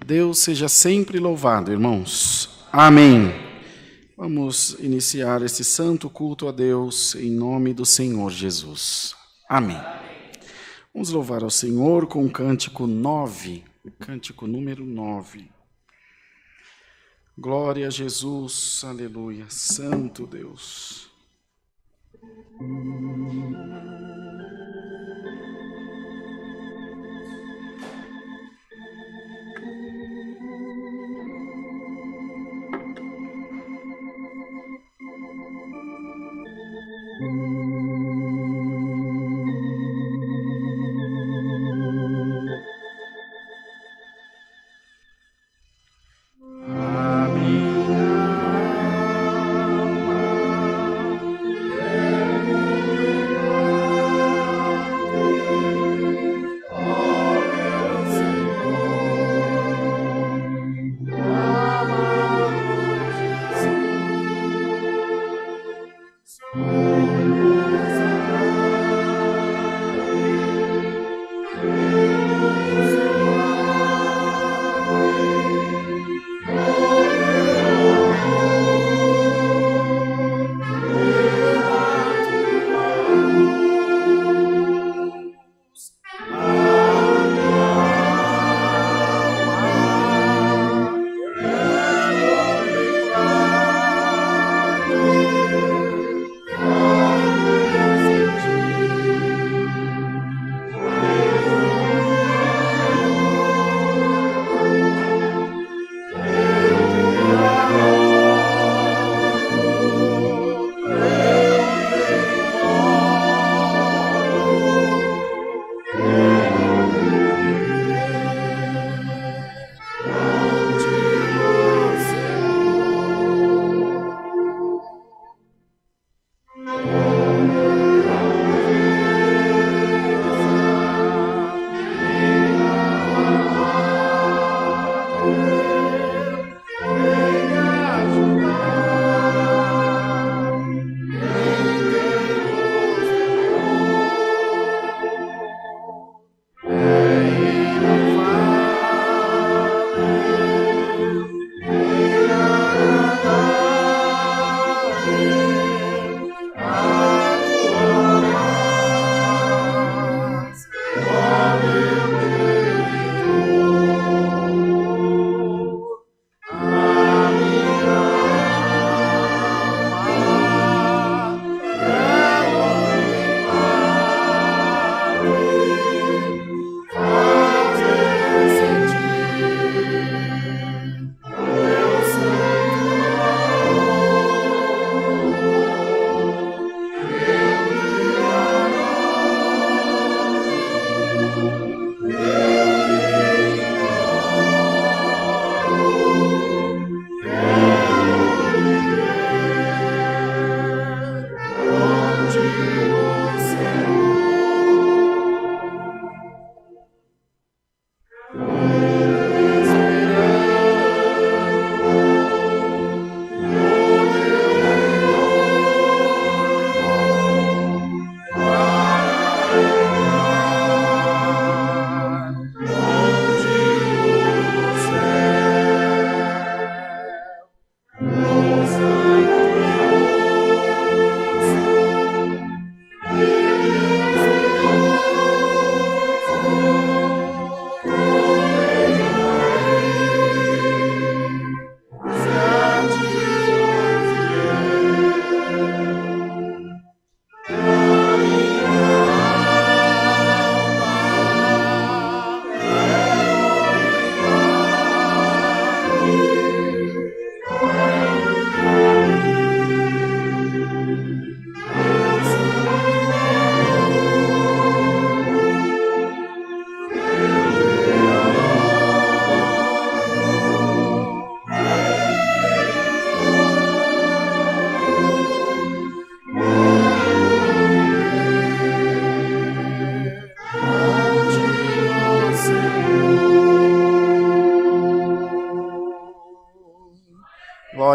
Deus seja sempre louvado, irmãos. Amém. Vamos iniciar esse santo culto a Deus em nome do Senhor Jesus. Amém. Vamos louvar ao Senhor com o cântico 9, cântico número 9. Glória a Jesus, aleluia, santo Deus.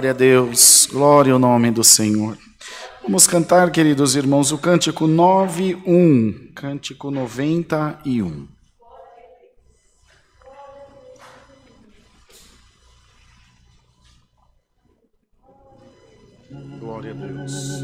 Glória a Deus, glória ao nome do Senhor. Vamos cantar, queridos irmãos, o cântico 9:1, cântico 91. Glória a Deus.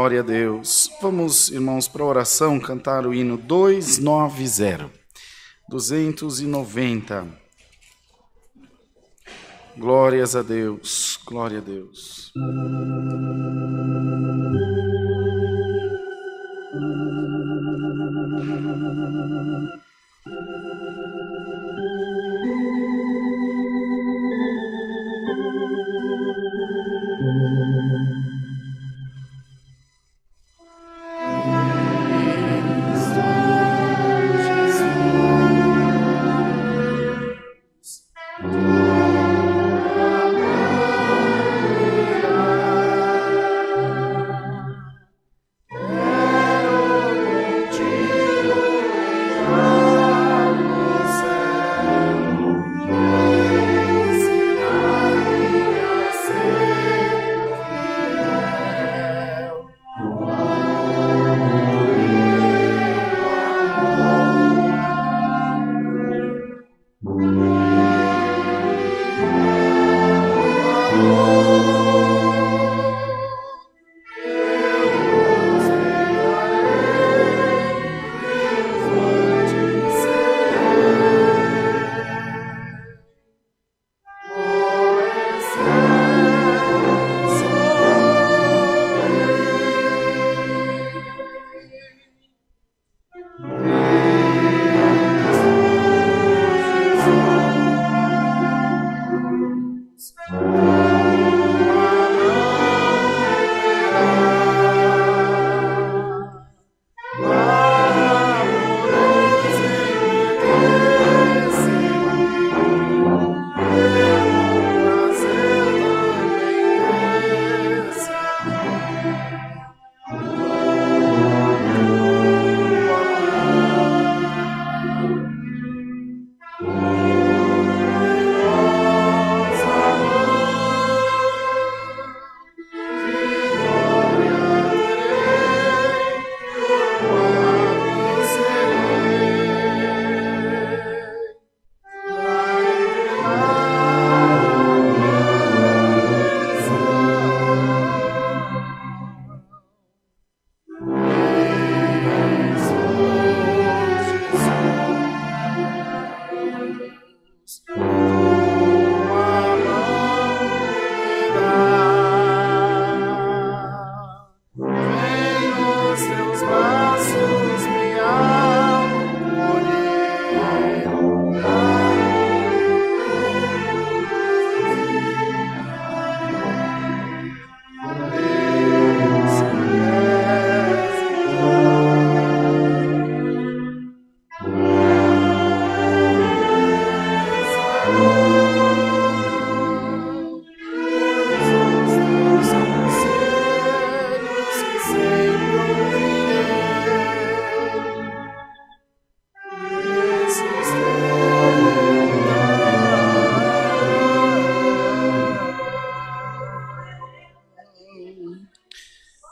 Glória a Deus. Vamos, irmãos, para a oração, cantar o hino 290. 290. Glórias a Deus, glória a Deus.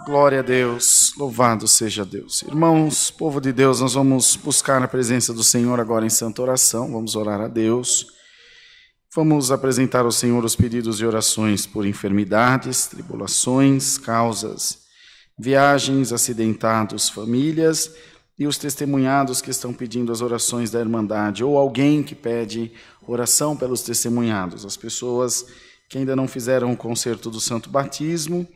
Glória a Deus, louvado seja Deus. Irmãos, povo de Deus, nós vamos buscar a presença do Senhor agora em santa oração, vamos orar a Deus. Vamos apresentar ao Senhor os pedidos e orações por enfermidades, tribulações, causas, viagens, acidentados, famílias e os testemunhados que estão pedindo as orações da Irmandade, ou alguém que pede oração pelos testemunhados, as pessoas que ainda não fizeram o concerto do Santo Batismo,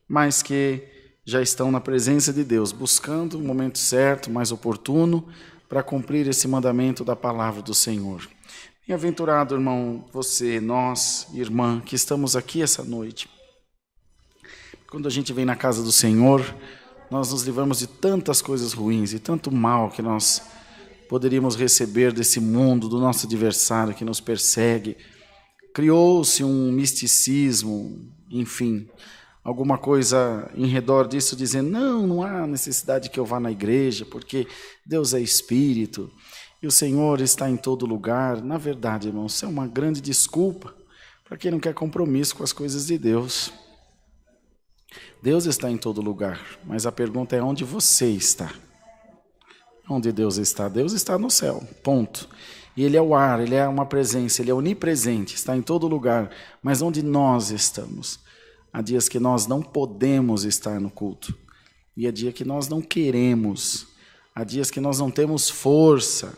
mas que já estão na presença de Deus, buscando o momento certo, mais oportuno, para cumprir esse mandamento da palavra do Senhor. Bem-aventurado, irmão, você, nós, irmã, que estamos aqui essa noite. Quando a gente vem na casa do Senhor, nós nos livramos de tantas coisas ruins e tanto mal que nós poderíamos receber desse mundo, do nosso adversário que nos persegue. Criou-se um misticismo, enfim, alguma coisa em redor disso, dizendo, não há necessidade que eu vá na igreja, porque Deus é Espírito, e o Senhor está em todo lugar. Na verdade, irmãos, isso é uma grande desculpa para quem não quer compromisso com as coisas de Deus. Deus está em todo lugar, mas a pergunta é onde você está. Onde Deus está? Deus está no céu, ponto. E Ele é o ar, Ele é uma presença, Ele é onipresente, está em todo lugar. Mas onde nós estamos? Há dias que nós não podemos estar no culto. E há dias que nós não queremos. Há dias que nós não temos força.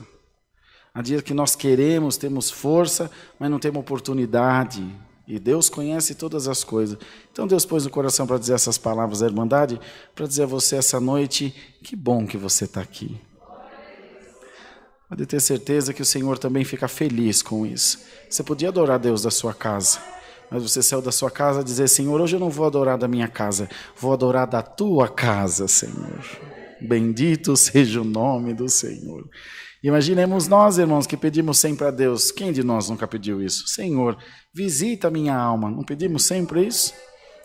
Há dias que nós queremos, temos força, mas não temos oportunidade. E Deus conhece todas as coisas. Então Deus pôs no coração para dizer essas palavras da Irmandade, para dizer a você essa noite, que bom que você está aqui. Pode ter certeza que o Senhor também fica feliz com isso. Você podia adorar Deus da sua casa, mas você saiu da sua casa a dizer, Senhor, hoje eu não vou adorar da minha casa, vou adorar da tua casa, Senhor. Bendito seja o nome do Senhor. Imaginemos nós, irmãos, que pedimos sempre a Deus. Quem de nós nunca pediu isso? Senhor, visita a minha alma. Não pedimos sempre isso?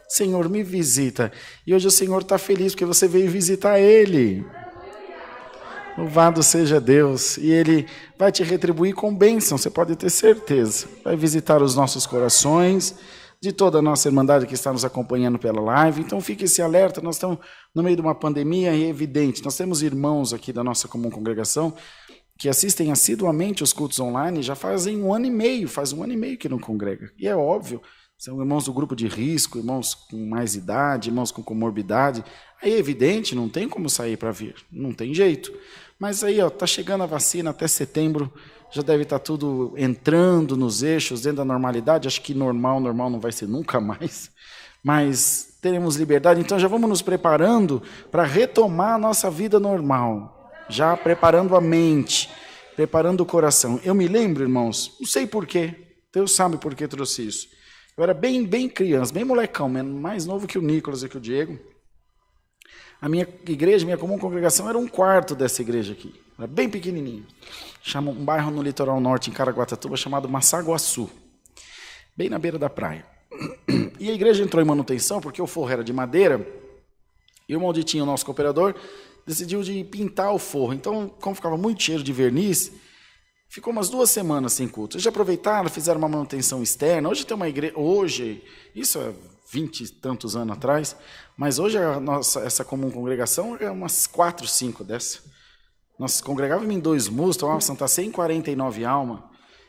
Senhor, me visita. E hoje o Senhor está feliz porque você veio visitar Ele. Louvado seja Deus. E Ele vai te retribuir com bênção, você pode ter certeza. Vai visitar os nossos corações, de toda a nossa Irmandade que está nos acompanhando pela live. Então fique esse alerta, nós estamos no meio de uma pandemia e é evidente. Nós temos irmãos aqui da nossa comum congregação que assistem assiduamente os cultos online, já fazem faz um ano e meio que não congrega. E é óbvio, são irmãos do grupo de risco, irmãos com mais idade, irmãos com comorbidade. Aí é evidente, não tem como sair para vir, não tem jeito. Mas aí está chegando a vacina, até setembro já deve estar tudo entrando nos eixos, dentro da normalidade. Acho que normal não vai ser nunca mais, mas teremos liberdade. Então já vamos nos preparando para retomar a nossa vida normal. Já preparando a mente, preparando o coração. Eu me lembro, irmãos, não sei porquê, Deus sabe por que trouxe isso. Eu era bem criança, bem molecão, mais novo que o Nicolas e que o Diego. A minha igreja, minha comum congregação, era um quarto dessa igreja aqui. Era bem pequenininho. Chama um bairro no litoral norte, em Caraguatatuba, chamado Massaguaçu. Bem na beira da praia. E a igreja entrou em manutenção, porque o forro era de madeira, e o Malditinho, o nosso cooperador, decidiu de pintar o forro. Então, como ficava muito cheiro de verniz, ficou umas 2 semanas sem culto. Eles já aproveitaram, fizeram uma manutenção externa. Hoje tem uma igreja, isso é 20 e tantos anos atrás, mas hoje essa comum congregação é umas 4, 5 dessa. Nós congregávamos em 2 muros, tomávamos Santa Ceia em 49 almas.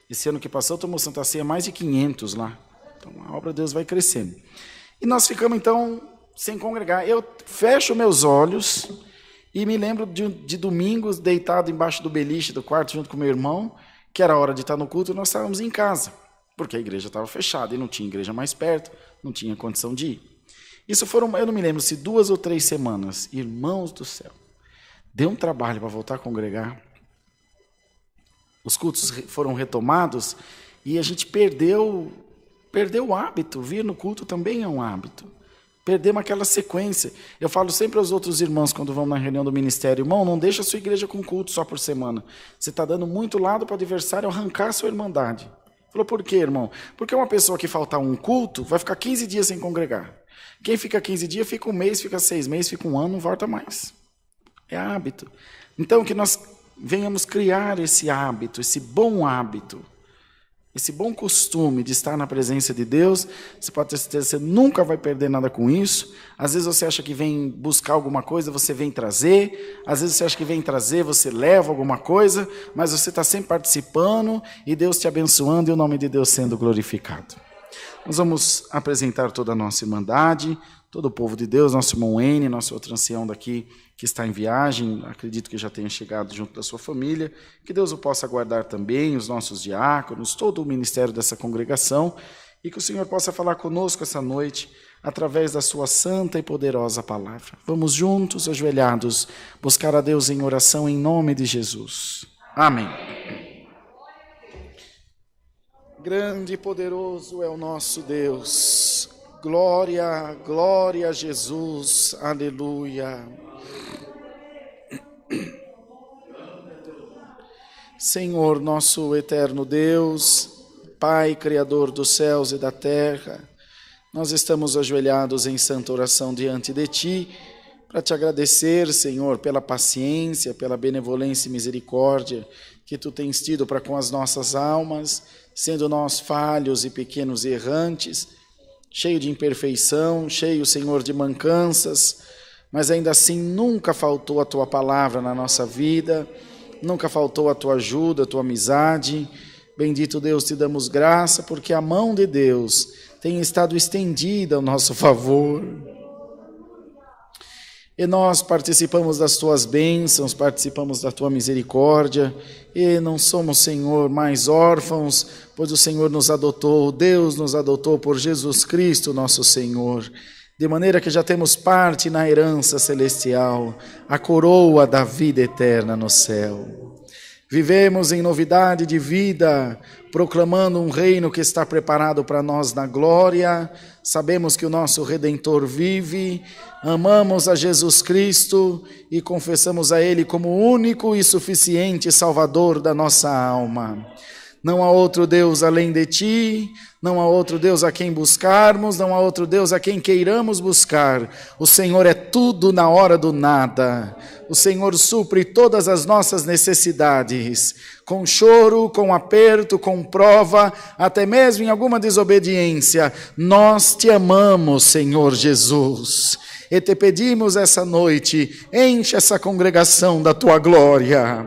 Esse ano que passou, tomou Santa Ceia mais de 500 lá. Então, a obra de Deus vai crescendo. E nós ficamos, então, sem congregar. Eu fecho meus olhos e me lembro de domingos, deitado embaixo do beliche do quarto, junto com meu irmão, que era hora de estar no culto, e nós estávamos em casa, porque a igreja estava fechada, e não tinha igreja mais perto, não tinha condição de ir. Isso foram, eu não me lembro se 2 ou 3 semanas. Irmãos do céu, deu um trabalho para voltar a congregar. Os cultos foram retomados, e a gente perdeu o hábito. Vir no culto também é um hábito. Perdemos aquela sequência. Eu falo sempre aos outros irmãos, quando vão na reunião do ministério, irmão, não deixa a sua igreja com culto só por semana. Você está dando muito lado para o adversário arrancar a sua irmandade. Falou, por quê, irmão? Porque uma pessoa que faltar um culto vai ficar 15 dias sem congregar. Quem fica 15 dias, fica 1 mês, fica 6 meses, fica 1 ano, não volta mais. É hábito. Então, que nós venhamos criar esse hábito, esse bom hábito esse bom costume de estar na presença de Deus, você pode ter certeza que você nunca vai perder nada com isso. Às vezes você acha que vem buscar alguma coisa, você vem trazer. Às vezes você acha que vem trazer, você leva alguma coisa, mas você está sempre participando e Deus te abençoando e o nome de Deus sendo glorificado. Nós vamos apresentar toda a nossa irmandade, todo o povo de Deus, nosso irmão N, nosso outro ancião daqui que está em viagem, acredito que já tenha chegado junto da sua família, que Deus o possa guardar também, os nossos diáconos, todo o ministério dessa congregação, e que o Senhor possa falar conosco essa noite, através da sua santa e poderosa palavra. Vamos juntos, ajoelhados, buscar a Deus em oração em nome de Jesus. Amém. Grande e poderoso é o nosso Deus. Glória, glória a Jesus. Aleluia. Senhor, nosso eterno Deus, Pai, Criador dos céus e da terra, nós estamos ajoelhados em santa oração diante de Ti, para Te agradecer, Senhor, pela paciência, pela benevolência e misericórdia que Tu tens tido para com as nossas almas, sendo nós falhos e pequenos e errantes, cheio de imperfeição, cheio, Senhor, de mancanças, mas ainda assim nunca faltou a Tua palavra na nossa vida, nunca faltou a Tua ajuda, a Tua amizade. Bendito Deus, Te damos graça, porque a mão de Deus tem estado estendida ao nosso favor. E nós participamos das Tuas bênçãos, participamos da Tua misericórdia, e não somos, Senhor, mais órfãos, pois o Senhor nos adotou, Deus nos adotou por Jesus Cristo, nosso Senhor, de maneira que já temos parte na herança celestial, a coroa da vida eterna no céu. Vivemos em novidade de vida, proclamando um reino que está preparado para nós na glória. Sabemos que o nosso Redentor vive, amamos a Jesus Cristo e confessamos a Ele como o único e suficiente Salvador da nossa alma. Não há outro Deus além de Ti, não há outro Deus a quem buscarmos, não há outro Deus a quem queiramos buscar. O Senhor é tudo na hora do nada. O Senhor supre todas as nossas necessidades, com choro, com aperto, com prova, até mesmo em alguma desobediência. Nós Te amamos, Senhor Jesus. E Te pedimos essa noite, enche essa congregação da Tua glória,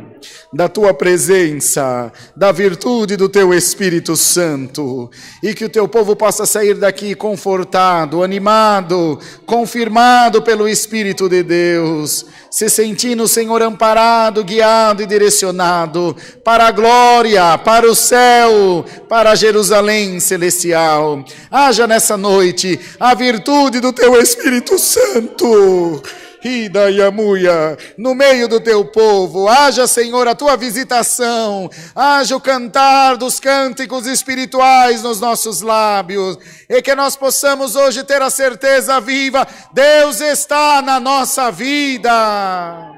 da Tua presença, da virtude do Teu Espírito Santo, e que o Teu povo possa sair daqui confortado, animado, confirmado pelo Espírito de Deus, se sentindo, Senhor, amparado, guiado e direcionado para a glória, para o céu, para a Jerusalém celestial. Haja nessa noite a virtude do Teu Espírito Santo, Ida e Amuia, no meio do Teu povo. Haja, Senhor, a Tua visitação, haja o cantar dos cânticos espirituais nos nossos lábios, e que nós possamos hoje ter a certeza viva, Deus está na nossa vida.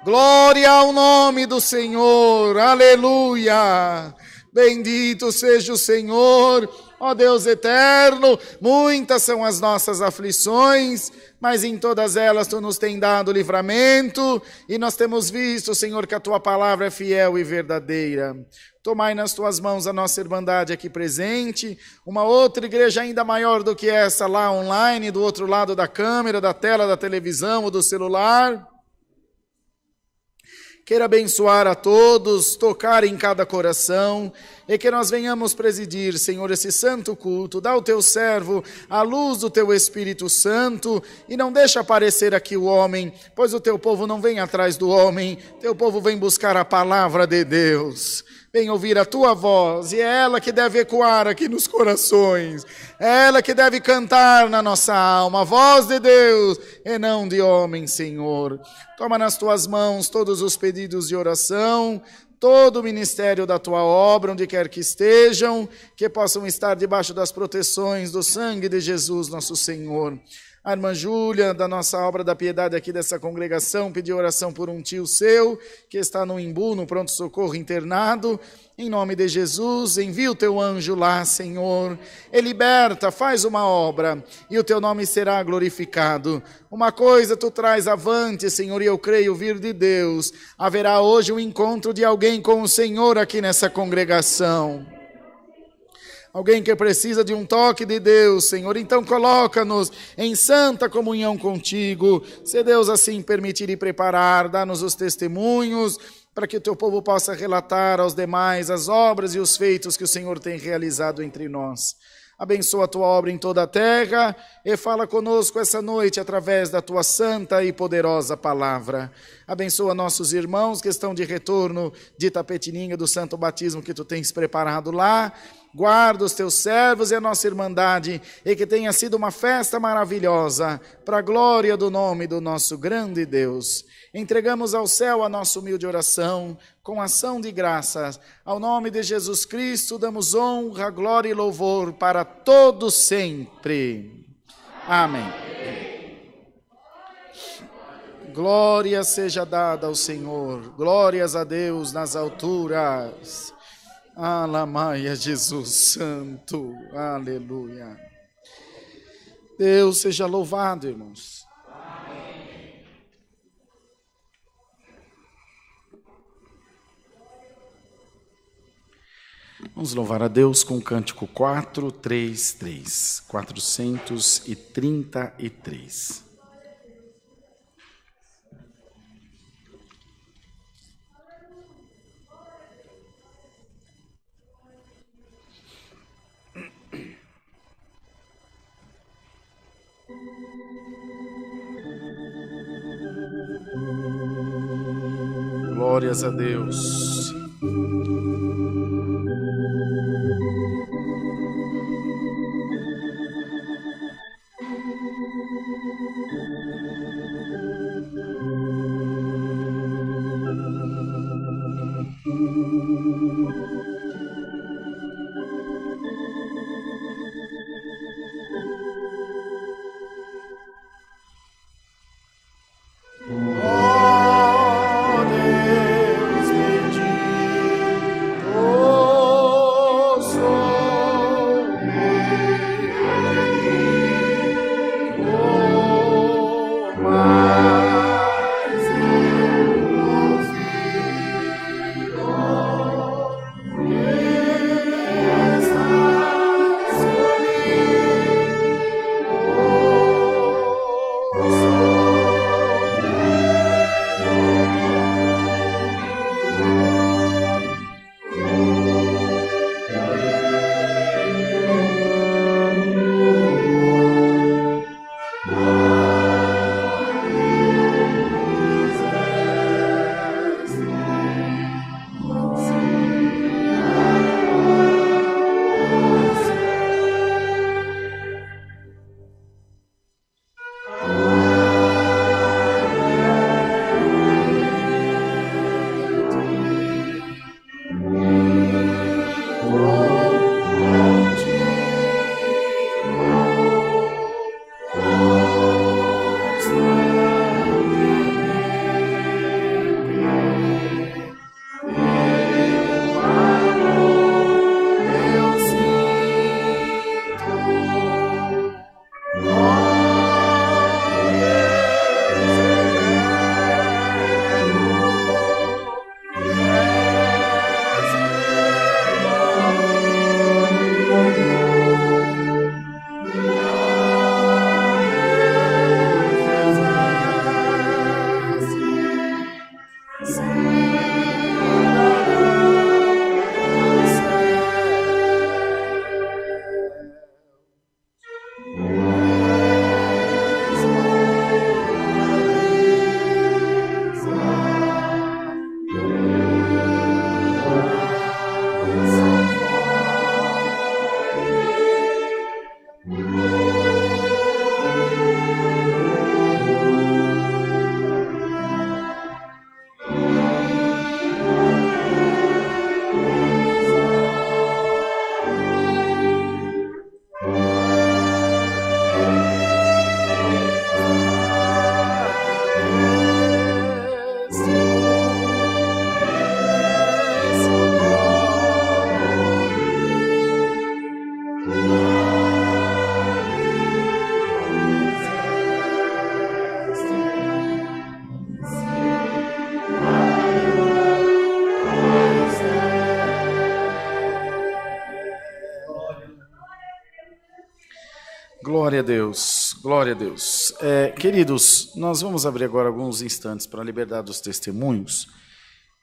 Glória ao nome do Senhor, aleluia, bendito seja o Senhor. Ó Deus eterno, muitas são as nossas aflições, mas em todas elas Tu nos tem dado livramento, e nós temos visto, Senhor, que a Tua palavra é fiel e verdadeira. Tomai nas Tuas mãos a nossa irmandade aqui presente, uma outra igreja ainda maior do que essa lá online, do outro lado da câmera, da tela da televisão ou do celular. Queira abençoar a todos, tocar em cada coração, e que nós venhamos presidir, Senhor, esse santo culto. Dá ao Teu servo a luz do Teu Espírito Santo, e não deixa aparecer aqui o homem, pois o Teu povo não vem atrás do homem, Teu povo vem buscar a palavra de Deus. Vem ouvir a Tua voz, e é ela que deve ecoar aqui nos corações, é ela que deve cantar na nossa alma, a voz de Deus e não de homem, Senhor. Toma nas Tuas mãos todos os pedidos de oração, todo o ministério da Tua obra, onde quer que estejam, que possam estar debaixo das proteções do sangue de Jesus, nosso Senhor. A irmã Júlia, da nossa obra da piedade aqui dessa congregação, pediu oração por um tio seu, que está no Imbu, no pronto-socorro internado. Em nome de Jesus, envia o teu anjo lá, Senhor. Ele liberta, faz uma obra, e o teu nome será glorificado. Uma coisa tu traz avante, Senhor, e eu creio vir de Deus. Haverá hoje um encontro de alguém com o Senhor aqui nessa congregação. Alguém que precisa de um toque de Deus, Senhor, então coloca-nos em santa comunhão contigo. Se Deus assim permitir e preparar, dá-nos os testemunhos, para que o teu povo possa relatar aos demais as obras e os feitos que o Senhor tem realizado entre nós. Abençoa a tua obra em toda a terra e fala conosco essa noite através da tua santa e poderosa palavra. Abençoa nossos irmãos que estão de retorno de Itapetininga do santo batismo que tu tens preparado lá. Guarda os teus servos e a nossa irmandade, e que tenha sido uma festa maravilhosa, para a glória do nome do nosso grande Deus. Entregamos ao céu a nossa humilde oração, com ação de graças. Ao nome de Jesus Cristo, damos honra, glória e louvor para todos sempre. Amém. Glória seja dada ao Senhor, glórias a Deus nas alturas. Alamaia, Jesus Santo, aleluia. Deus seja louvado, irmãos. Amém. Vamos louvar a Deus com o cântico 433, 433. Glórias a Deus. Glória a Deus, glória a Deus. Queridos, nós vamos abrir agora alguns instantes para a liberdade dos testemunhos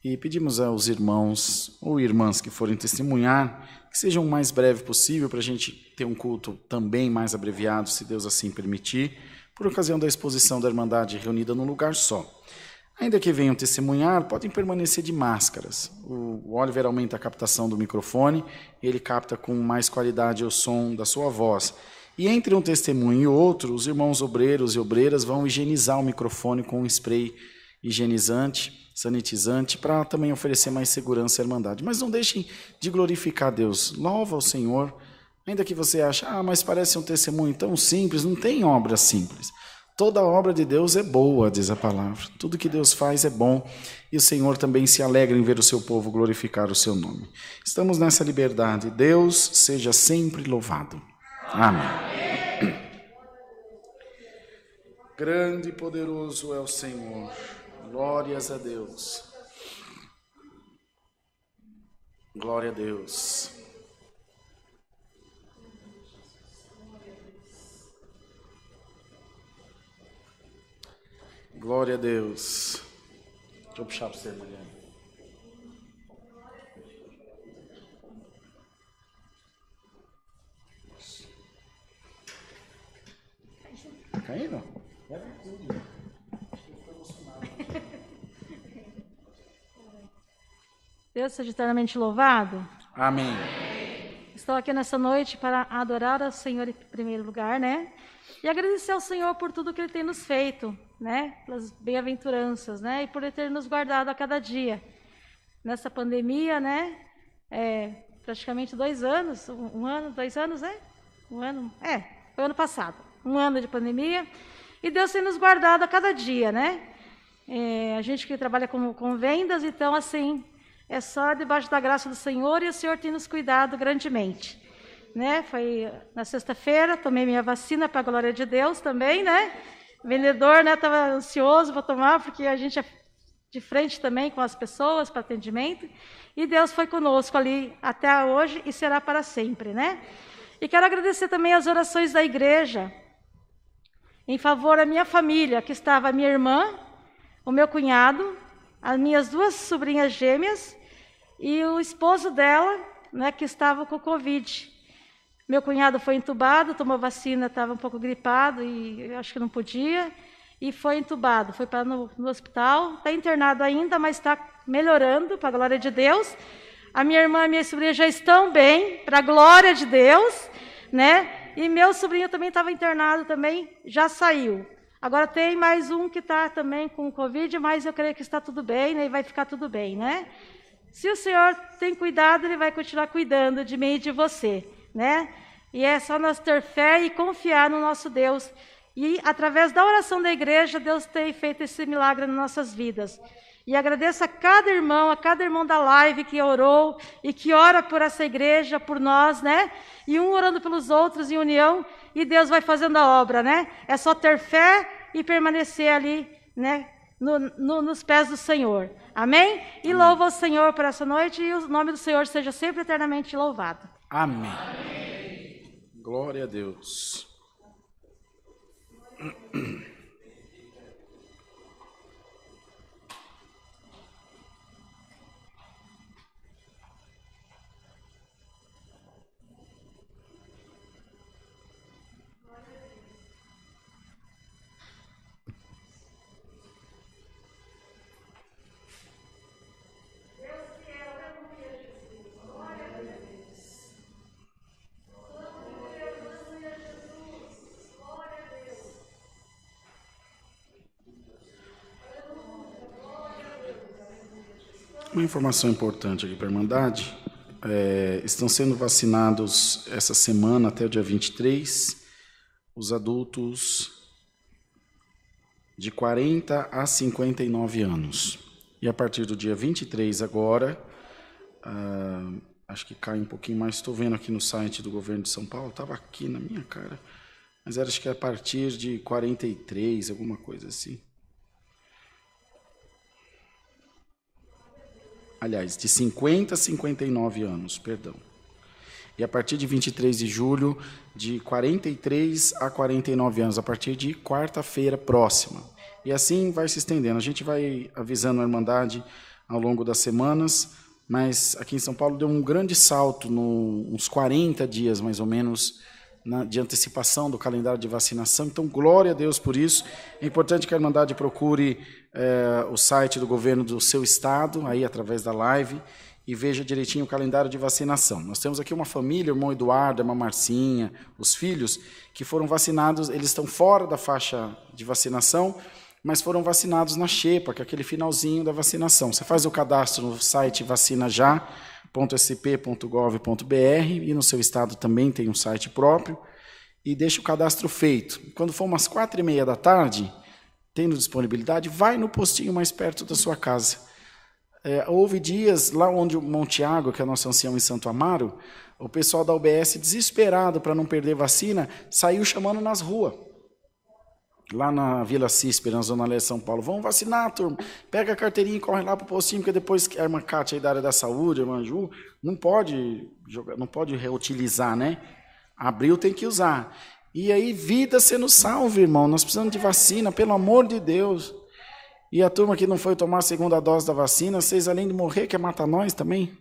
e pedimos aos irmãos ou irmãs que forem testemunhar que sejam o mais breve possível para a gente ter um culto também mais abreviado, se Deus assim permitir, por ocasião da exposição da Irmandade reunida num lugar só. Ainda que venham testemunhar, podem permanecer de máscaras. O Oliver aumenta a captação do microfone, ele capta com mais qualidade o som da sua voz. E entre um testemunho e outro, os irmãos obreiros e obreiras vão higienizar o microfone com um spray higienizante, sanitizante, para também oferecer mais segurança à Irmandade. Mas não deixem de glorificar Deus. Louva o Senhor, ainda que você ache, mas parece um testemunho tão simples, não tem obra simples. Toda obra de Deus é boa, diz a palavra. Tudo que Deus faz é bom. E o Senhor também se alegra em ver o seu povo glorificar o seu nome. Estamos nessa liberdade. Deus seja sempre louvado. Amém. Grande e poderoso é o Senhor. Glórias a Deus. Glória a Deus. Glória a Deus. Deixa eu puxar para você, Mariana. Tá caindo? Leva tudo. Deus seja eternamente louvado. Amém. Estou aqui nessa noite para adorar ao Senhor em primeiro lugar, né? E agradecer ao Senhor por tudo que Ele tem nos feito, né? Pelas bem-aventuranças, né? E por Ele ter nos guardado a cada dia. Nessa pandemia, né? Praticamente 2 anos, 1 ano, 2 anos, né? Foi ano passado. 1 ano de pandemia. E Deus tem nos guardado a cada dia, né? A gente que trabalha com vendas, então, assim, é só debaixo da graça do Senhor e o Senhor tem nos cuidado grandemente. Né? Foi na sexta-feira, tomei minha vacina para a glória de Deus também, né? O vendedor, né, estava ansioso para tomar, porque a gente é de frente também com as pessoas para atendimento, e Deus foi conosco ali até hoje e será para sempre, né? E quero agradecer também as orações da igreja em favor da minha família, que estava a minha irmã, o meu cunhado, as minhas 2 sobrinhas gêmeas e o esposo dela, né, que estava com Covid. Meu cunhado foi entubado, tomou vacina, estava um pouco gripado e acho que não podia, e foi entubado, foi para no hospital, está internado ainda, mas está melhorando, para a glória de Deus. A minha irmã e minha sobrinha já estão bem, para a glória de Deus, né? E meu sobrinho também estava internado, também já saiu. Agora tem mais um que está também com Covid, mas eu creio que está tudo bem, né? E vai ficar tudo bem, né? Se o Senhor tem cuidado, Ele vai continuar cuidando de mim e de você, né? E é só nós ter fé e confiar no nosso Deus. E através da oração da igreja, Deus tem feito esse milagre nas nossas vidas. E agradeço a cada irmão da live que orou e que ora por essa igreja, por nós, né? E um orando pelos outros em união, e Deus vai fazendo a obra, né? É só ter fé e permanecer ali, né? Nos pés do Senhor. Amém? E louva o Senhor por essa noite e o nome do Senhor seja sempre eternamente louvado. Amém. Amém. Glória a Deus. Uma informação importante aqui para a Irmandade, estão sendo vacinados essa semana até o dia 23, os adultos de 40 a 59 anos. E a partir do dia 23 agora, acho que cai um pouquinho mais. Estou vendo aqui no site do governo de São Paulo, estava aqui na minha cara, mas acho que é a partir de 43, alguma coisa assim. Aliás, de 50 a 59 anos, perdão. E a partir de 23 de julho, de 43 a 49 anos, a partir de quarta-feira próxima. E assim vai se estendendo. A gente vai avisando a Irmandade ao longo das semanas, mas aqui em São Paulo deu um grande salto, uns 40 dias mais ou menos, de antecipação do calendário de vacinação. Então, glória a Deus por isso. É importante que a Irmandade procure o site do governo do seu estado, aí através da live, e veja direitinho o calendário de vacinação. Nós temos aqui uma família, o irmão Eduardo, a irmã Marcinha, os filhos, que foram vacinados, eles estão fora da faixa de vacinação, mas foram vacinados na xepa, que é aquele finalzinho da vacinação. Você faz o cadastro no site vacinajá.sp.gov.br e no seu estado também tem um site próprio, e deixa o cadastro feito. Quando for umas 4h30 da tarde, tendo disponibilidade, vai no postinho mais perto da sua casa. Houve dias, lá onde o Montiago, que é nosso ancião em Santo Amaro, o pessoal da UBS, desesperado para não perder vacina, saiu chamando nas ruas. Lá na Vila Císpera, na Zona Leste de São Paulo. Vamos vacinar, turma. Pega a carteirinha e corre lá para o postinho, porque depois a irmã Cátia aí da área da saúde, a irmã Ju, não pode reutilizar, né? Abriu, tem que usar. E aí, vida sendo salva, irmão. Nós precisamos de vacina, pelo amor de Deus. E a turma que não foi tomar a segunda dose da vacina, vocês, além de morrer, quer matar nós também?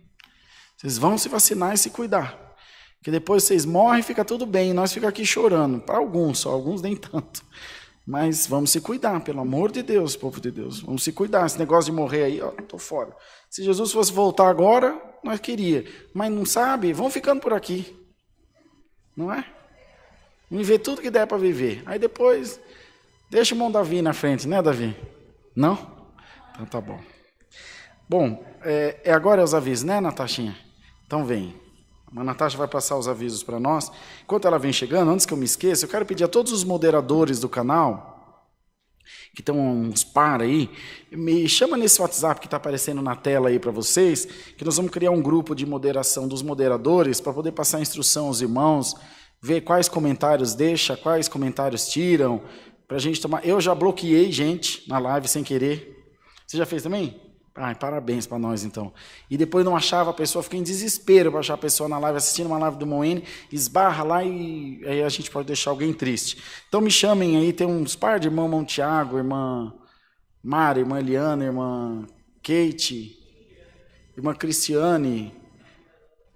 Vocês vão se vacinar e se cuidar. Que depois vocês morrem e fica tudo bem. Nós ficamos aqui chorando. Para alguns, só alguns nem tanto. Mas vamos se cuidar, pelo amor de Deus, povo de Deus. Vamos se cuidar. Esse negócio de morrer aí, estou fora. Se Jesus fosse voltar agora, nós queríamos. Mas não sabe, vão ficando por aqui. Não é? Vamos viver tudo que der para viver. Aí depois, deixa o irmão Davi na frente, né, Davi? Não? Então tá bom. Bom, agora os avisos, né, Natachinha? Então vem. A Natasha vai passar os avisos para nós. Enquanto ela vem chegando, antes que eu me esqueça, eu quero pedir a todos os moderadores do canal, que estão uns par aí, me chama nesse WhatsApp que está aparecendo na tela aí para vocês, que nós vamos criar um grupo de moderação dos moderadores para poder passar a instrução aos irmãos, ver quais comentários deixa, quais comentários tiram, para a gente tomar... Eu já bloqueei gente na live sem querer. Você já fez também? Parabéns para nós, então. E depois não achava a pessoa, fiquei em desespero para achar a pessoa na live, assistindo uma live do Moene, esbarra lá e aí a gente pode deixar alguém triste. Então me chamem aí, tem uns par de irmão Tiago, irmã Mara, irmã Eliana, irmã Kate, irmã Cristiane,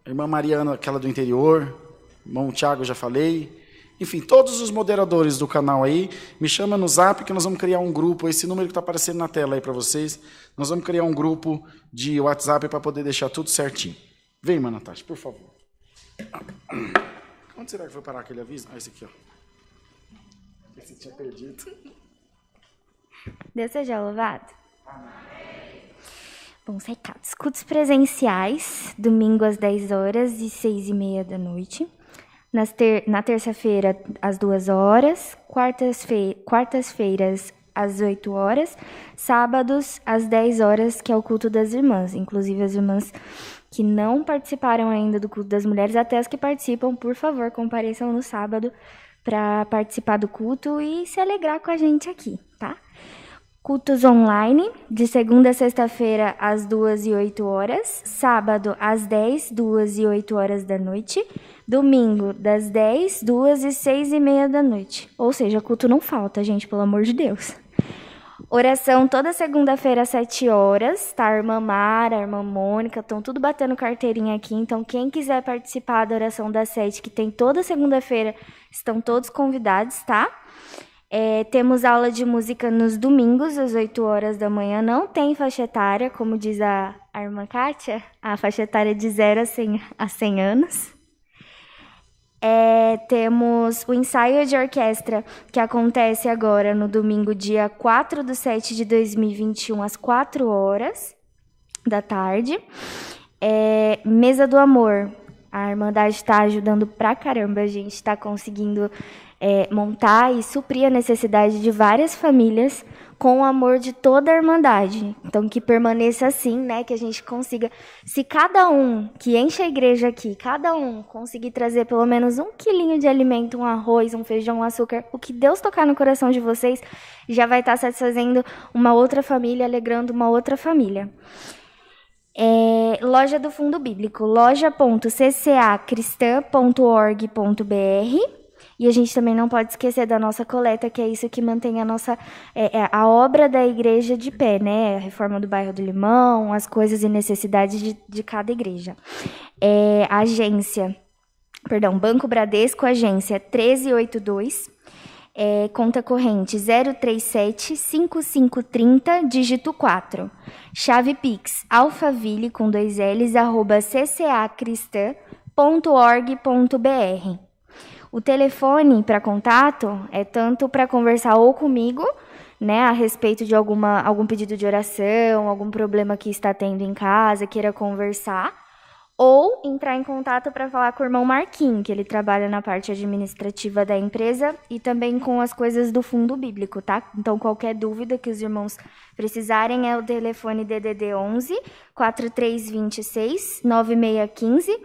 irmã Mariana, aquela do interior, irmão Tiago, já falei. Enfim, todos os moderadores do canal aí, me chama no Zap que nós vamos criar um grupo, esse número que está aparecendo na tela aí para vocês, nós vamos criar um grupo de WhatsApp para poder deixar tudo certinho. Vem, irmã Natasha, por favor. Onde será que foi parar aquele aviso? Esse aqui, ó. Esse tinha perdido. Deus seja louvado. Bons recados. Cultos presenciais, domingo às 10 horas e 6h30 da noite. Na terça-feira, às 2 horas, quartas-feiras, às 8 horas, sábados, às 10 horas, que é o culto das irmãs. Inclusive, as irmãs que não participaram ainda do culto das mulheres, até as que participam, por favor, compareçam no sábado para participar do culto e se alegrar com a gente aqui, tá? Cultos online, de segunda a sexta-feira, às 2 e 8 horas, sábado, às 10, 2 e 8 horas da noite, domingo, das 10, 2 e 6h30 da noite. Ou seja, culto não falta, gente, pelo amor de Deus. Oração toda segunda-feira, às 7 horas, tá? A irmã Mara, a irmã Mônica, estão tudo batendo carteirinha aqui, então quem quiser participar da oração das 7, que tem toda segunda-feira, estão todos convidados, tá? Temos aula de música nos domingos, às 8 horas da manhã. Não tem faixa etária, como diz a irmã Kátia, a faixa etária é de 0 a 100 anos. Temos o ensaio de orquestra, que acontece agora no domingo, dia 4/7/2021, às 4 horas da tarde. Mesa do Amor, A Irmandade está ajudando pra caramba. A gente está conseguindo montar e suprir a necessidade de várias famílias com o amor de toda a Irmandade. Então, que permaneça assim, né? Que a gente consiga... Se cada um que enche a igreja aqui, cada um conseguir trazer pelo menos 1 quilinho de alimento, um arroz, um feijão, um açúcar, o que Deus tocar no coração de vocês, já vai estar satisfazendo uma outra família, alegrando uma outra família. Loja do Fundo Bíblico, loja.ccacristã.org.br. E a gente também não pode esquecer da nossa coleta, que é isso que mantém a nossa a obra da igreja de pé, né? A reforma do bairro do Limão, as coisas e necessidades de cada igreja. Banco Bradesco, agência 1382, conta corrente 037-5530, dígito 4. Chave Pix, alfaville, com 2 L's, @ccacristã.org.br. O telefone para contato é tanto para conversar ou comigo, né, a respeito de algum pedido de oração, algum problema que está tendo em casa, queira conversar, ou entrar em contato para falar com o irmão Marquinhos, que ele trabalha na parte administrativa da empresa e também com as coisas do fundo bíblico, tá? Então, qualquer dúvida que os irmãos precisarem é o telefone DDD 11 4326 9615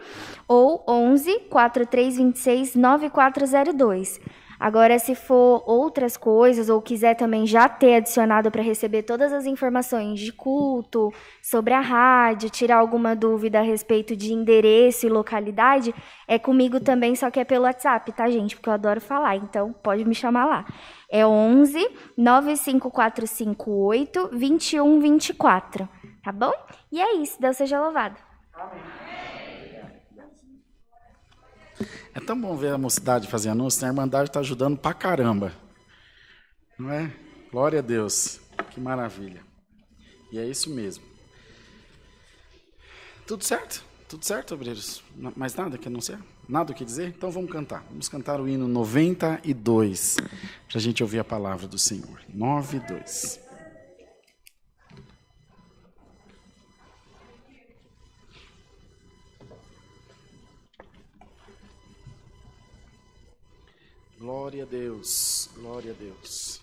ou 11 4326 9402. Agora, se for outras coisas ou quiser também já ter adicionado para receber todas as informações de culto, sobre a rádio, tirar alguma dúvida a respeito de endereço e localidade, é comigo também, só que é pelo WhatsApp, tá, gente? Porque eu adoro falar, então pode me chamar lá. É 11 95458 2124, tá bom? E é isso, Deus seja louvado. Amém. É tão bom ver a mocidade fazer anúncio, né? A Irmandade está ajudando pra caramba. Não é? Glória a Deus. Que maravilha. E é isso mesmo. Tudo certo? Tudo certo, obreiros? Mais nada que anunciar? Nada o que dizer? Então vamos cantar. Vamos cantar o hino 92, para a gente ouvir a palavra do Senhor. 92. Glória a Deus, glória a Deus.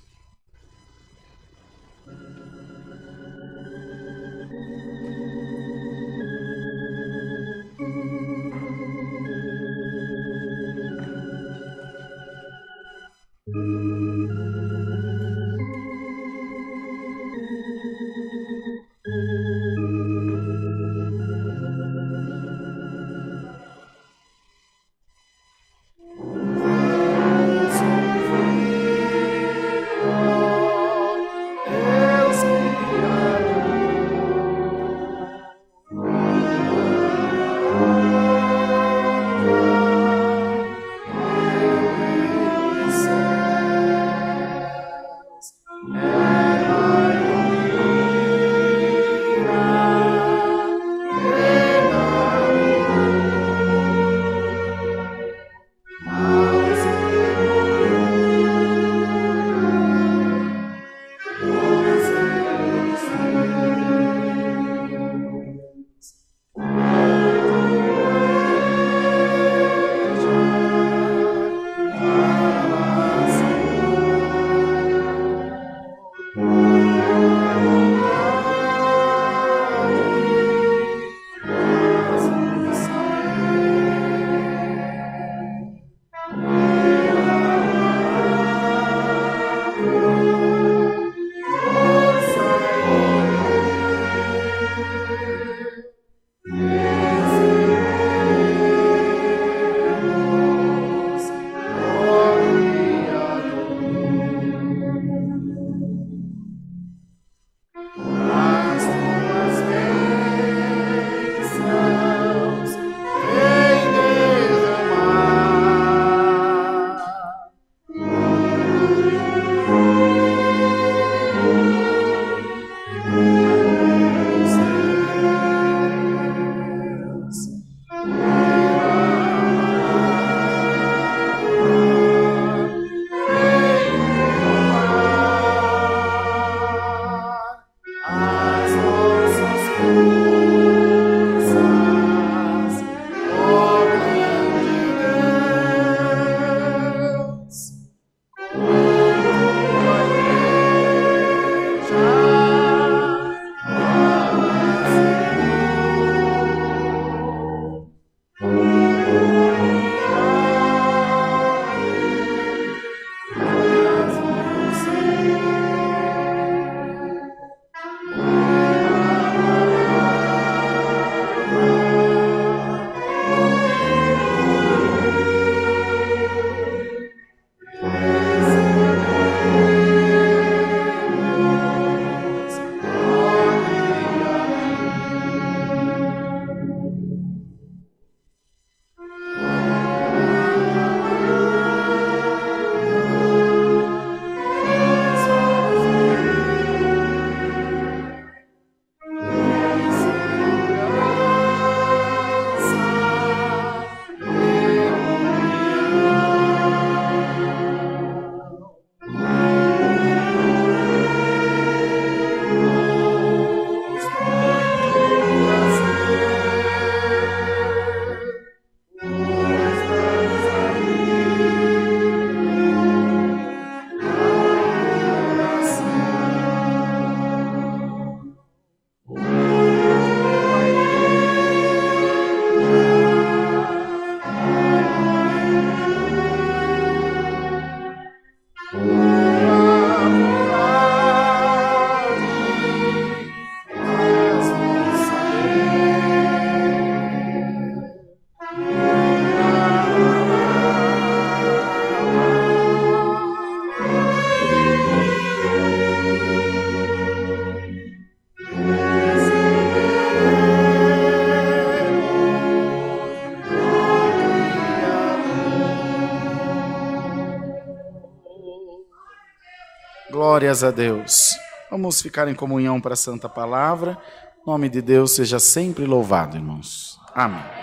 Glórias a Deus. Vamos ficar em comunhão para a Santa Palavra. O nome de Deus seja sempre louvado, irmãos. Amém.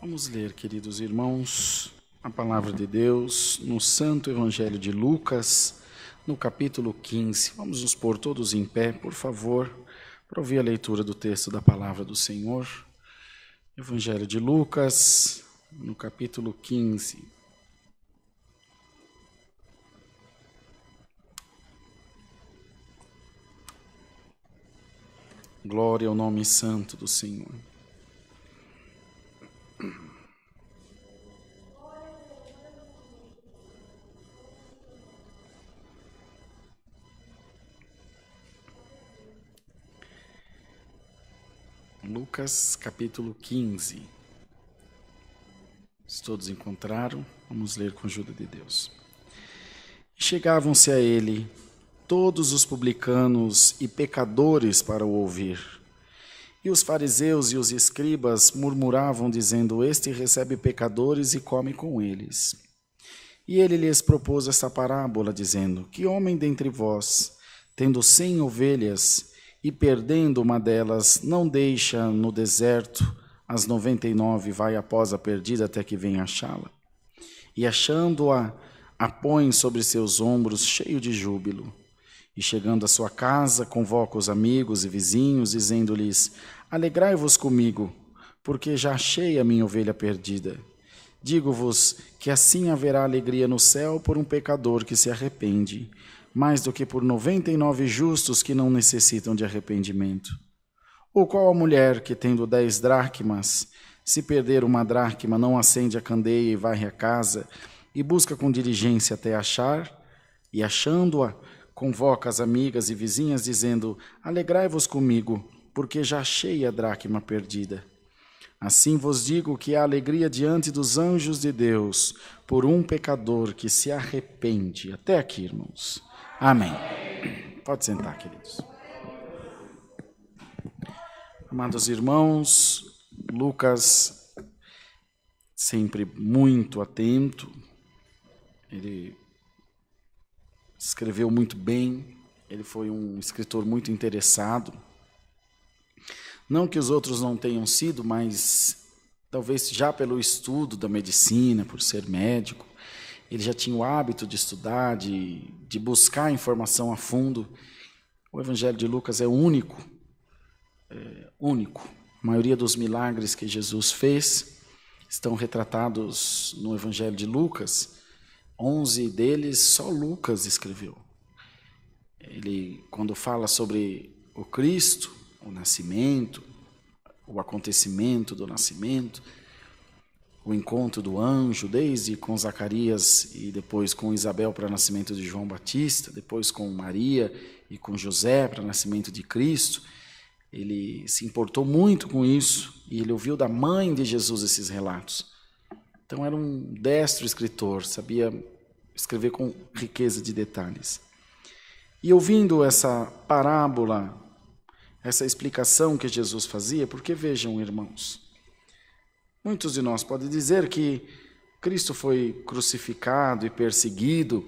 Vamos ler, queridos irmãos, a palavra de Deus no Santo Evangelho de Lucas, no capítulo 15. Vamos nos pôr todos em pé, por favor, para ouvir a leitura do texto da palavra do Senhor. Evangelho de Lucas, no capítulo 15. Glória ao nome santo do Senhor. Lucas, capítulo 15. Se todos encontraram, vamos ler com a ajuda de Deus. Chegavam-se a ele todos os publicanos e pecadores para o ouvir. E os fariseus e os escribas murmuravam, dizendo: Este recebe pecadores e come com eles. E ele lhes propôs esta parábola, dizendo: Que homem dentre vós, tendo 100 ovelhas, e perdendo uma delas, não deixa no deserto as 99 e vai após a perdida até que venha achá-la? E achando-a, a põe sobre seus ombros, cheio de júbilo. E chegando à sua casa, convoca os amigos e vizinhos, dizendo-lhes: Alegrai-vos comigo, porque já achei a minha ovelha perdida. Digo-vos que assim haverá alegria no céu por um pecador que se arrepende, mais do que por 99 justos que não necessitam de arrependimento. Ou qual a mulher que, tendo 10 dracmas, se perder uma dracma, não acende a candeia e varre a casa, e busca com diligência até achar, e achando-a, convoca as amigas e vizinhas, dizendo: Alegrai-vos comigo, porque já achei a dracma perdida. Assim vos digo que há alegria diante dos anjos de Deus por um pecador que se arrepende. Até aqui, irmãos. Amém. Pode sentar, queridos. Amados irmãos, Lucas, sempre muito atento, ele escreveu muito bem, ele foi um escritor muito interessado. Não que os outros não tenham sido, mas talvez já pelo estudo da medicina, por ser médico, ele já tinha o hábito de estudar, de buscar informação a fundo. O Evangelho de Lucas é único. A maioria dos milagres que Jesus fez estão retratados no Evangelho de Lucas. 11 deles só Lucas escreveu. Ele, quando fala sobre o Cristo, o nascimento, o acontecimento do nascimento, o encontro do anjo, desde com Zacarias e depois com Isabel para o nascimento de João Batista, depois com Maria e com José para o nascimento de Cristo, ele se importou muito com isso e ele ouviu da mãe de Jesus esses relatos. Então era um destro escritor, sabia escrever com riqueza de detalhes. E ouvindo essa parábola, essa explicação que Jesus fazia, porque vejam, irmãos, muitos de nós podem dizer que Cristo foi crucificado e perseguido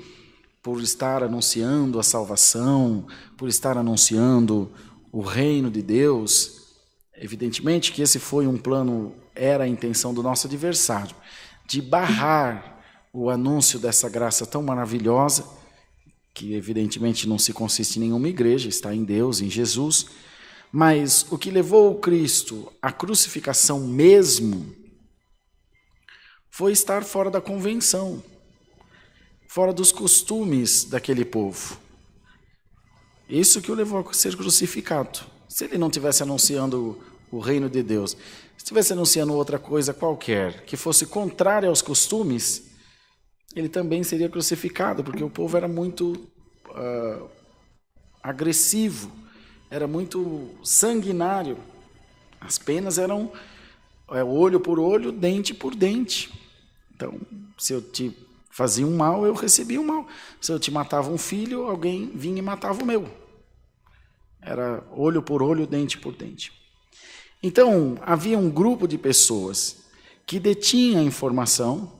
por estar anunciando a salvação, por estar anunciando o reino de Deus. Evidentemente que esse foi um plano, era a intenção do nosso adversário, de barrar o anúncio dessa graça tão maravilhosa, que evidentemente não se consiste em nenhuma igreja, está em Deus, em Jesus, mas o que levou o Cristo à crucificação mesmo foi estar fora da convenção, fora dos costumes daquele povo. Isso que o levou a ser crucificado. Se ele não estivesse anunciando o reino de Deus, se estivesse anunciando outra coisa qualquer, que fosse contrária aos costumes, ele também seria crucificado, porque o povo era muito agressivo, era muito sanguinário. As penas eram olho por olho, dente por dente. Então, se eu te fazia um mal, eu recebia um mal. Se eu te matava um filho, alguém vinha e matava o meu. Era olho por olho, dente por dente. Então, havia um grupo de pessoas que detinha a informação,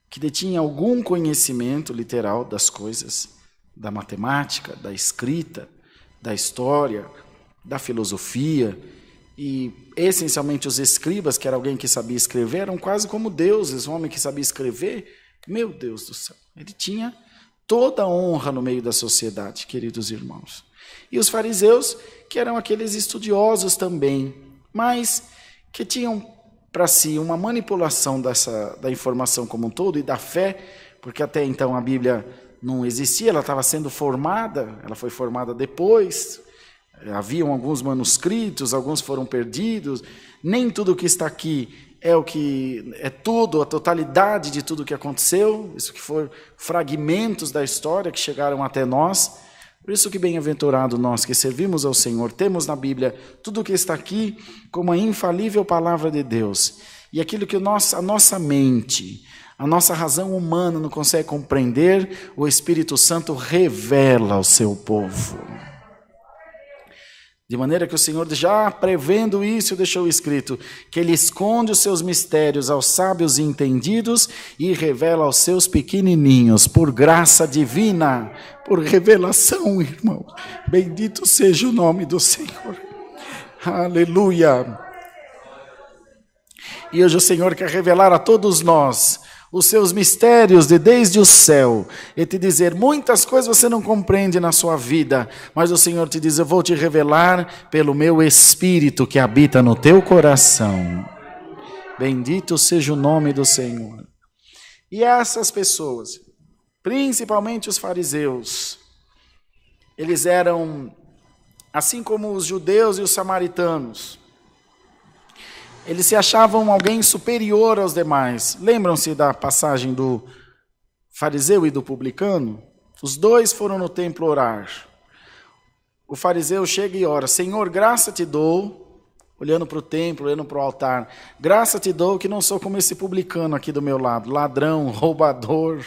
que detinha algum conhecimento literal das coisas, da matemática, da escrita, da história, da filosofia, e essencialmente os escribas, que era alguém que sabia escrever, eram quase como deuses. Um homem que sabia escrever, meu Deus do céu, ele tinha toda a honra no meio da sociedade, queridos irmãos. E os fariseus, que eram aqueles estudiosos também, mas que tinham para si uma manipulação da informação como um todo e da fé, porque até então a Bíblia não existia, ela estava sendo formada, ela foi formada depois, haviam alguns manuscritos, alguns foram perdidos, nem tudo o que está aqui é o que é tudo, a totalidade de tudo o que aconteceu, isso que foram fragmentos da história que chegaram até nós. Por isso que bem-aventurado nós que servimos ao Senhor, temos na Bíblia tudo o que está aqui como a infalível palavra de Deus. E aquilo que a nossa mente, a nossa razão humana não consegue compreender, o Espírito Santo revela ao seu povo. De maneira que o Senhor, já prevendo isso, deixou escrito que Ele esconde os seus mistérios aos sábios e entendidos e revela aos seus pequenininhos, por graça divina, por revelação, irmão. Bendito seja o nome do Senhor. Aleluia. E hoje o Senhor quer revelar a todos nós os seus mistérios desde o céu, e te dizer, muitas coisas você não compreende na sua vida, mas o Senhor te diz, eu vou te revelar pelo meu Espírito que habita no teu coração. Bendito seja o nome do Senhor. E essas pessoas, principalmente os fariseus, eles eram, assim como os judeus e os samaritanos, eles se achavam alguém superior aos demais. Lembram-se da passagem do fariseu e do publicano? Os dois foram no templo orar. O fariseu chega e ora, Senhor, graça te dou, olhando para o templo, olhando para o altar, graça te dou que não sou como esse publicano aqui do meu lado, ladrão, roubador.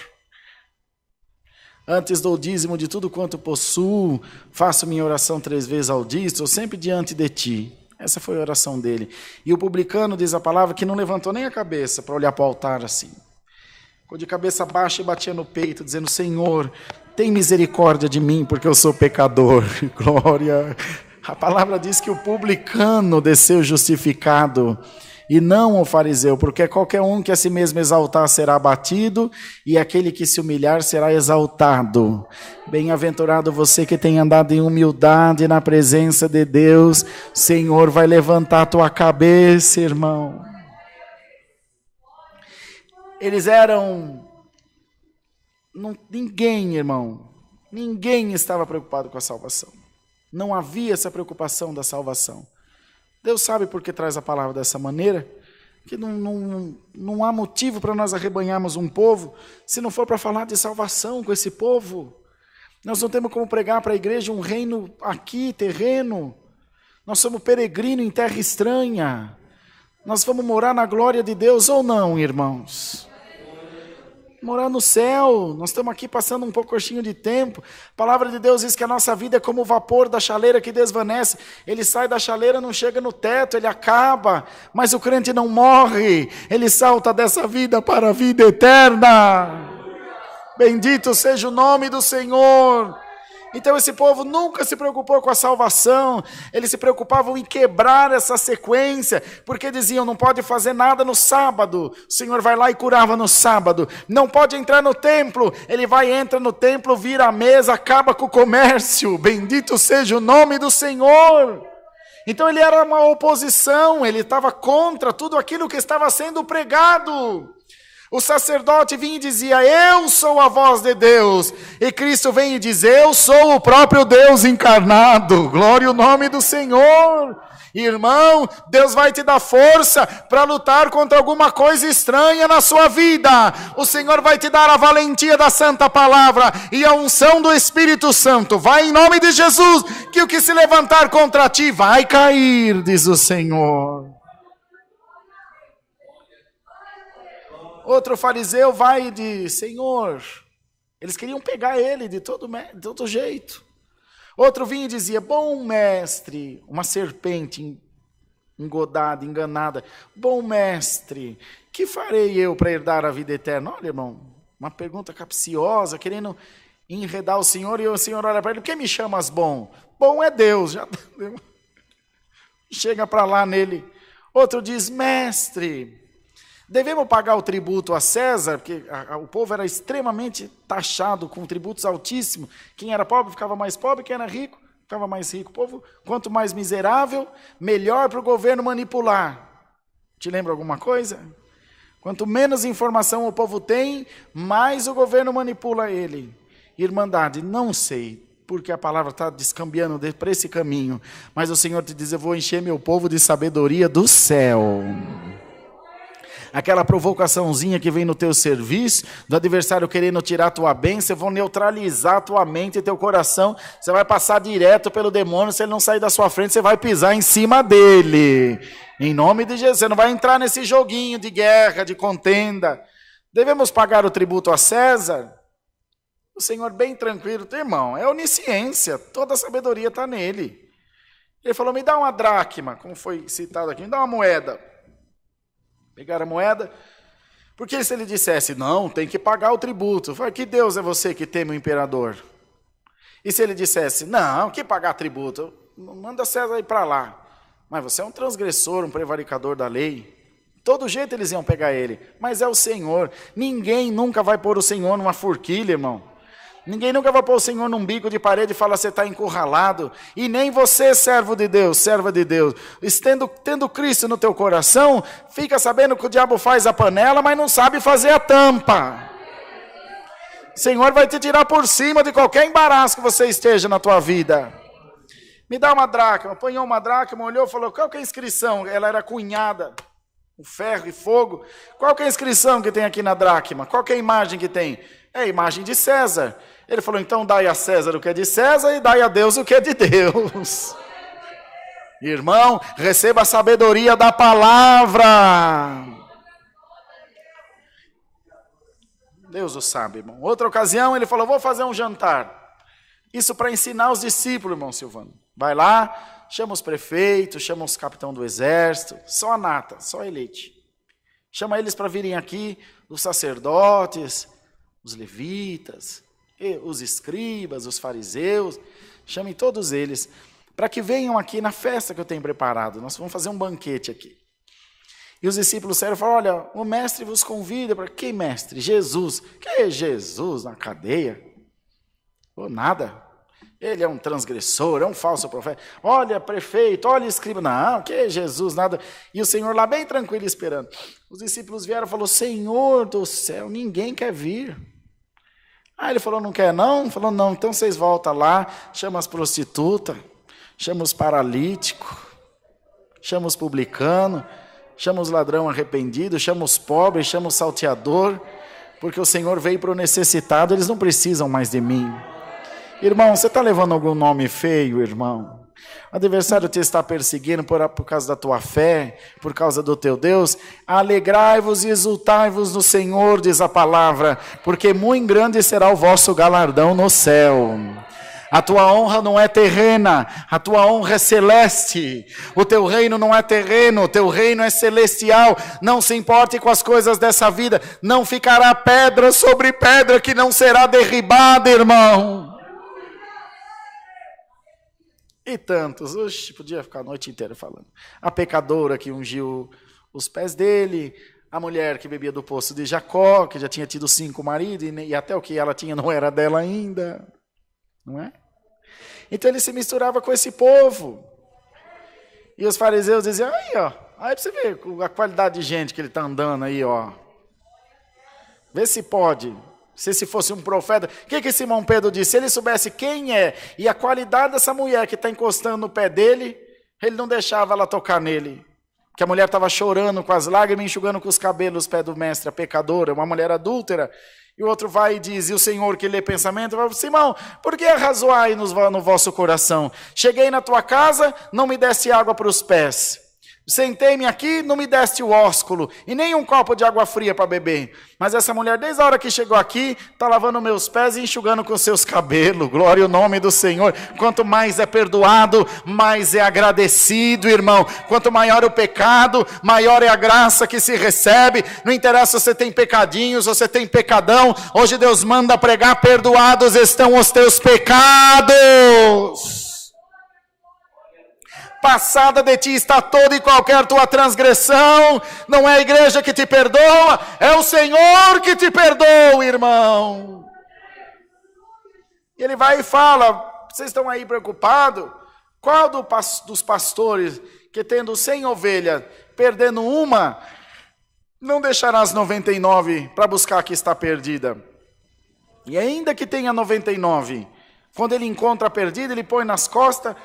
Antes dou dízimo de tudo quanto possuo, faço minha oração 3 vezes ao dia, estou sempre diante de ti. Essa foi a oração dele. E o publicano, diz a palavra, que não levantou nem a cabeça para olhar para o altar assim. Ficou de cabeça baixa e batia no peito, dizendo, Senhor, tem misericórdia de mim, porque eu sou pecador. Glória. A palavra diz que o publicano desceu justificado, e não o fariseu, porque qualquer um que a si mesmo exaltar será abatido, e aquele que se humilhar será exaltado. Bem-aventurado você que tem andado em humildade na presença de Deus, o Senhor vai levantar a tua cabeça, irmão. Eles eram... Ninguém, irmão, ninguém estava preocupado com a salvação. Não havia essa preocupação da salvação. Deus sabe por que traz a palavra dessa maneira, que não há motivo para nós arrebanharmos um povo, se não for para falar de salvação com esse povo. Nós não temos como pregar para a igreja um reino aqui, terreno. Nós somos peregrinos em terra estranha. Nós vamos morar na glória de Deus ou não, irmãos? Morar no céu, nós estamos aqui passando um pouquinho de tempo. A palavra de Deus diz que a nossa vida é como o vapor da chaleira que desvanece. Ele sai da chaleira, não chega no teto, ele acaba. Mas o crente não morre, ele salta dessa vida para a vida eterna. Bendito seja o nome do Senhor. Então esse povo nunca se preocupou com a salvação, eles se preocupavam em quebrar essa sequência, porque diziam, não pode fazer nada no sábado, o Senhor vai lá e curava no sábado, não pode entrar no templo, ele vai, entra no templo, vira a mesa, acaba com o comércio, bendito seja o nome do Senhor. Então ele era uma oposição, ele estava contra tudo aquilo que estava sendo pregado. O sacerdote vinha e dizia, eu sou a voz de Deus. E Cristo vem e diz, eu sou o próprio Deus encarnado. Glória ao nome do Senhor. Irmão, Deus vai te dar força para lutar contra alguma coisa estranha na sua vida. O Senhor vai te dar a valentia da santa palavra e a unção do Espírito Santo. Vai em nome de Jesus, que o que se levantar contra ti vai cair, diz o Senhor. Outro fariseu vai e diz, Senhor, eles queriam pegar ele de todo jeito. Outro vinha e dizia, bom mestre, uma serpente engodada, enganada, bom mestre, que farei eu para herdar a vida eterna? Olha, irmão, uma pergunta capciosa, querendo enredar o Senhor, e o Senhor olha para ele, por que me chamas bom? Bom é Deus, já chega para lá nele. Outro diz, mestre, devemos pagar o tributo a César, porque o povo era extremamente taxado com tributos altíssimos. Quem era pobre ficava mais pobre, quem era rico ficava mais rico. O povo, quanto mais miserável, melhor para o governo manipular. Te lembra alguma coisa? Quanto menos informação o povo tem, mais o governo manipula ele. Irmandade, não sei, porque a palavra está descambiando para esse caminho. Mas o Senhor te diz, eu vou encher meu povo de sabedoria do céu. Aquela provocaçãozinha que vem no teu serviço, do adversário querendo tirar a tua bênção, vão neutralizar a tua mente e teu coração, você vai passar direto pelo demônio, se ele não sair da sua frente, você vai pisar em cima dele, em nome de Jesus, você não vai entrar nesse joguinho de guerra, de contenda. Devemos pagar o tributo a César? O Senhor bem tranquilo, irmão, é onisciência, toda a sabedoria está nele. Ele falou, me dá uma dracma, como foi citado aqui, me dá uma moeda. Pegaram a moeda, porque se ele dissesse, não, tem que pagar o tributo, eu falei, que Deus é você que teme o imperador? E se ele dissesse, não, que pagar tributo, manda César ir para lá, mas você é um transgressor, um prevaricador da lei, todo jeito eles iam pegar ele, mas é o Senhor, ninguém nunca vai pôr o Senhor numa forquilha, irmão. Ninguém nunca vai pôr o Senhor num bico de parede e falar, você está encurralado. E nem você, servo de Deus, serva de Deus. Tendo Cristo no teu coração, fica sabendo que o diabo faz a panela, mas não sabe fazer a tampa. O Senhor vai te tirar por cima de qualquer embaraço que você esteja na tua vida. Me dá uma dracma. Apanhou uma dracma, olhou e falou, qual que é a inscrição? Ela era cunhada, com ferro e fogo. Qual que é a inscrição que tem aqui na dracma? Qual que é a imagem que tem? É a imagem de César. Ele falou, então dai a César o que é de César e dai a Deus o que é de Deus. Irmão, receba a sabedoria da palavra. Deus o sabe, irmão. Outra ocasião ele falou, vou fazer um jantar. Isso para ensinar os discípulos, irmão Silvano. Vai lá, chama os prefeitos, chama os capitães do exército, só a nata, só a elite. Chama eles para virem aqui, os sacerdotes, os levitas, os escribas, os fariseus, chamem todos eles, para que venham aqui na festa que eu tenho preparado, nós vamos fazer um banquete aqui. E os discípulos disseram, olha, o mestre vos convida, para que mestre? Jesus. Que é Jesus na cadeia? Ou nada, ele é um transgressor, é um falso profeta, olha prefeito, olha escriba, não, que é Jesus, nada. E o Senhor lá bem tranquilo esperando. Os discípulos vieram e falaram, Senhor do céu, ninguém quer vir. Aí ele falou, não quer não? Falou, não, então vocês voltam lá, chama as prostitutas, chama os paralíticos, chama os publicanos, chama os ladrão arrependido, chama os pobres, chama o salteador, porque o Senhor veio para o necessitado, eles não precisam mais de mim. Irmão, você está levando algum nome feio, irmão? O adversário te está perseguindo por causa da tua fé, por causa do teu Deus. Alegrai-vos e exultai-vos no Senhor, diz a palavra, porque muito grande será o vosso galardão no céu. A tua honra não é terrena, a tua honra é celeste. O teu reino não é terreno, o teu reino é celestial. Não se importe com as coisas dessa vida, não ficará pedra sobre pedra que não será derribada, irmão. E tantos, oxe, podia ficar a noite inteira falando. A pecadora que ungiu os pés dele, a mulher que bebia do poço de Jacó, que já tinha tido 5 maridos, e até o que ela tinha não era dela ainda. Não é? Então ele se misturava com esse povo. E os fariseus diziam, aí pra você ver a qualidade de gente que ele está andando aí, ó. Vê se pode. Se fosse um profeta, o que Simão Pedro disse? Se ele soubesse quem é e a qualidade dessa mulher que está encostando no pé dele, ele não deixava ela tocar nele. Porque a mulher estava chorando com as lágrimas, enxugando com os cabelos os pés do mestre, a pecadora, uma mulher adúltera. E o outro vai e diz, e o Senhor que lê pensamento, vai, Simão, por que arrazoai no vosso coração? Cheguei na tua casa, não me deste água para os pés. Sentei-me aqui, não me deste o ósculo, e nem um copo de água fria para beber. Mas essa mulher, desde a hora que chegou aqui, está lavando meus pés e enxugando com seus cabelos. Glória ao nome do Senhor. Quanto mais é perdoado, mais é agradecido, irmão. Quanto maior o pecado, maior é a graça que se recebe. Não interessa se você tem pecadinhos, ou você tem pecadão. Hoje Deus manda pregar, perdoados estão os teus pecados. Passada de ti está toda e qualquer tua transgressão. Não é a igreja que te perdoa, é o Senhor que te perdoa, irmão. E ele vai e fala, vocês estão aí preocupados? Qual dos pastores que tendo 100 ovelhas, perdendo uma, não deixará as 99 para buscar a que está perdida? E ainda que tenha 99, quando ele encontra a perdida, ele põe nas costas,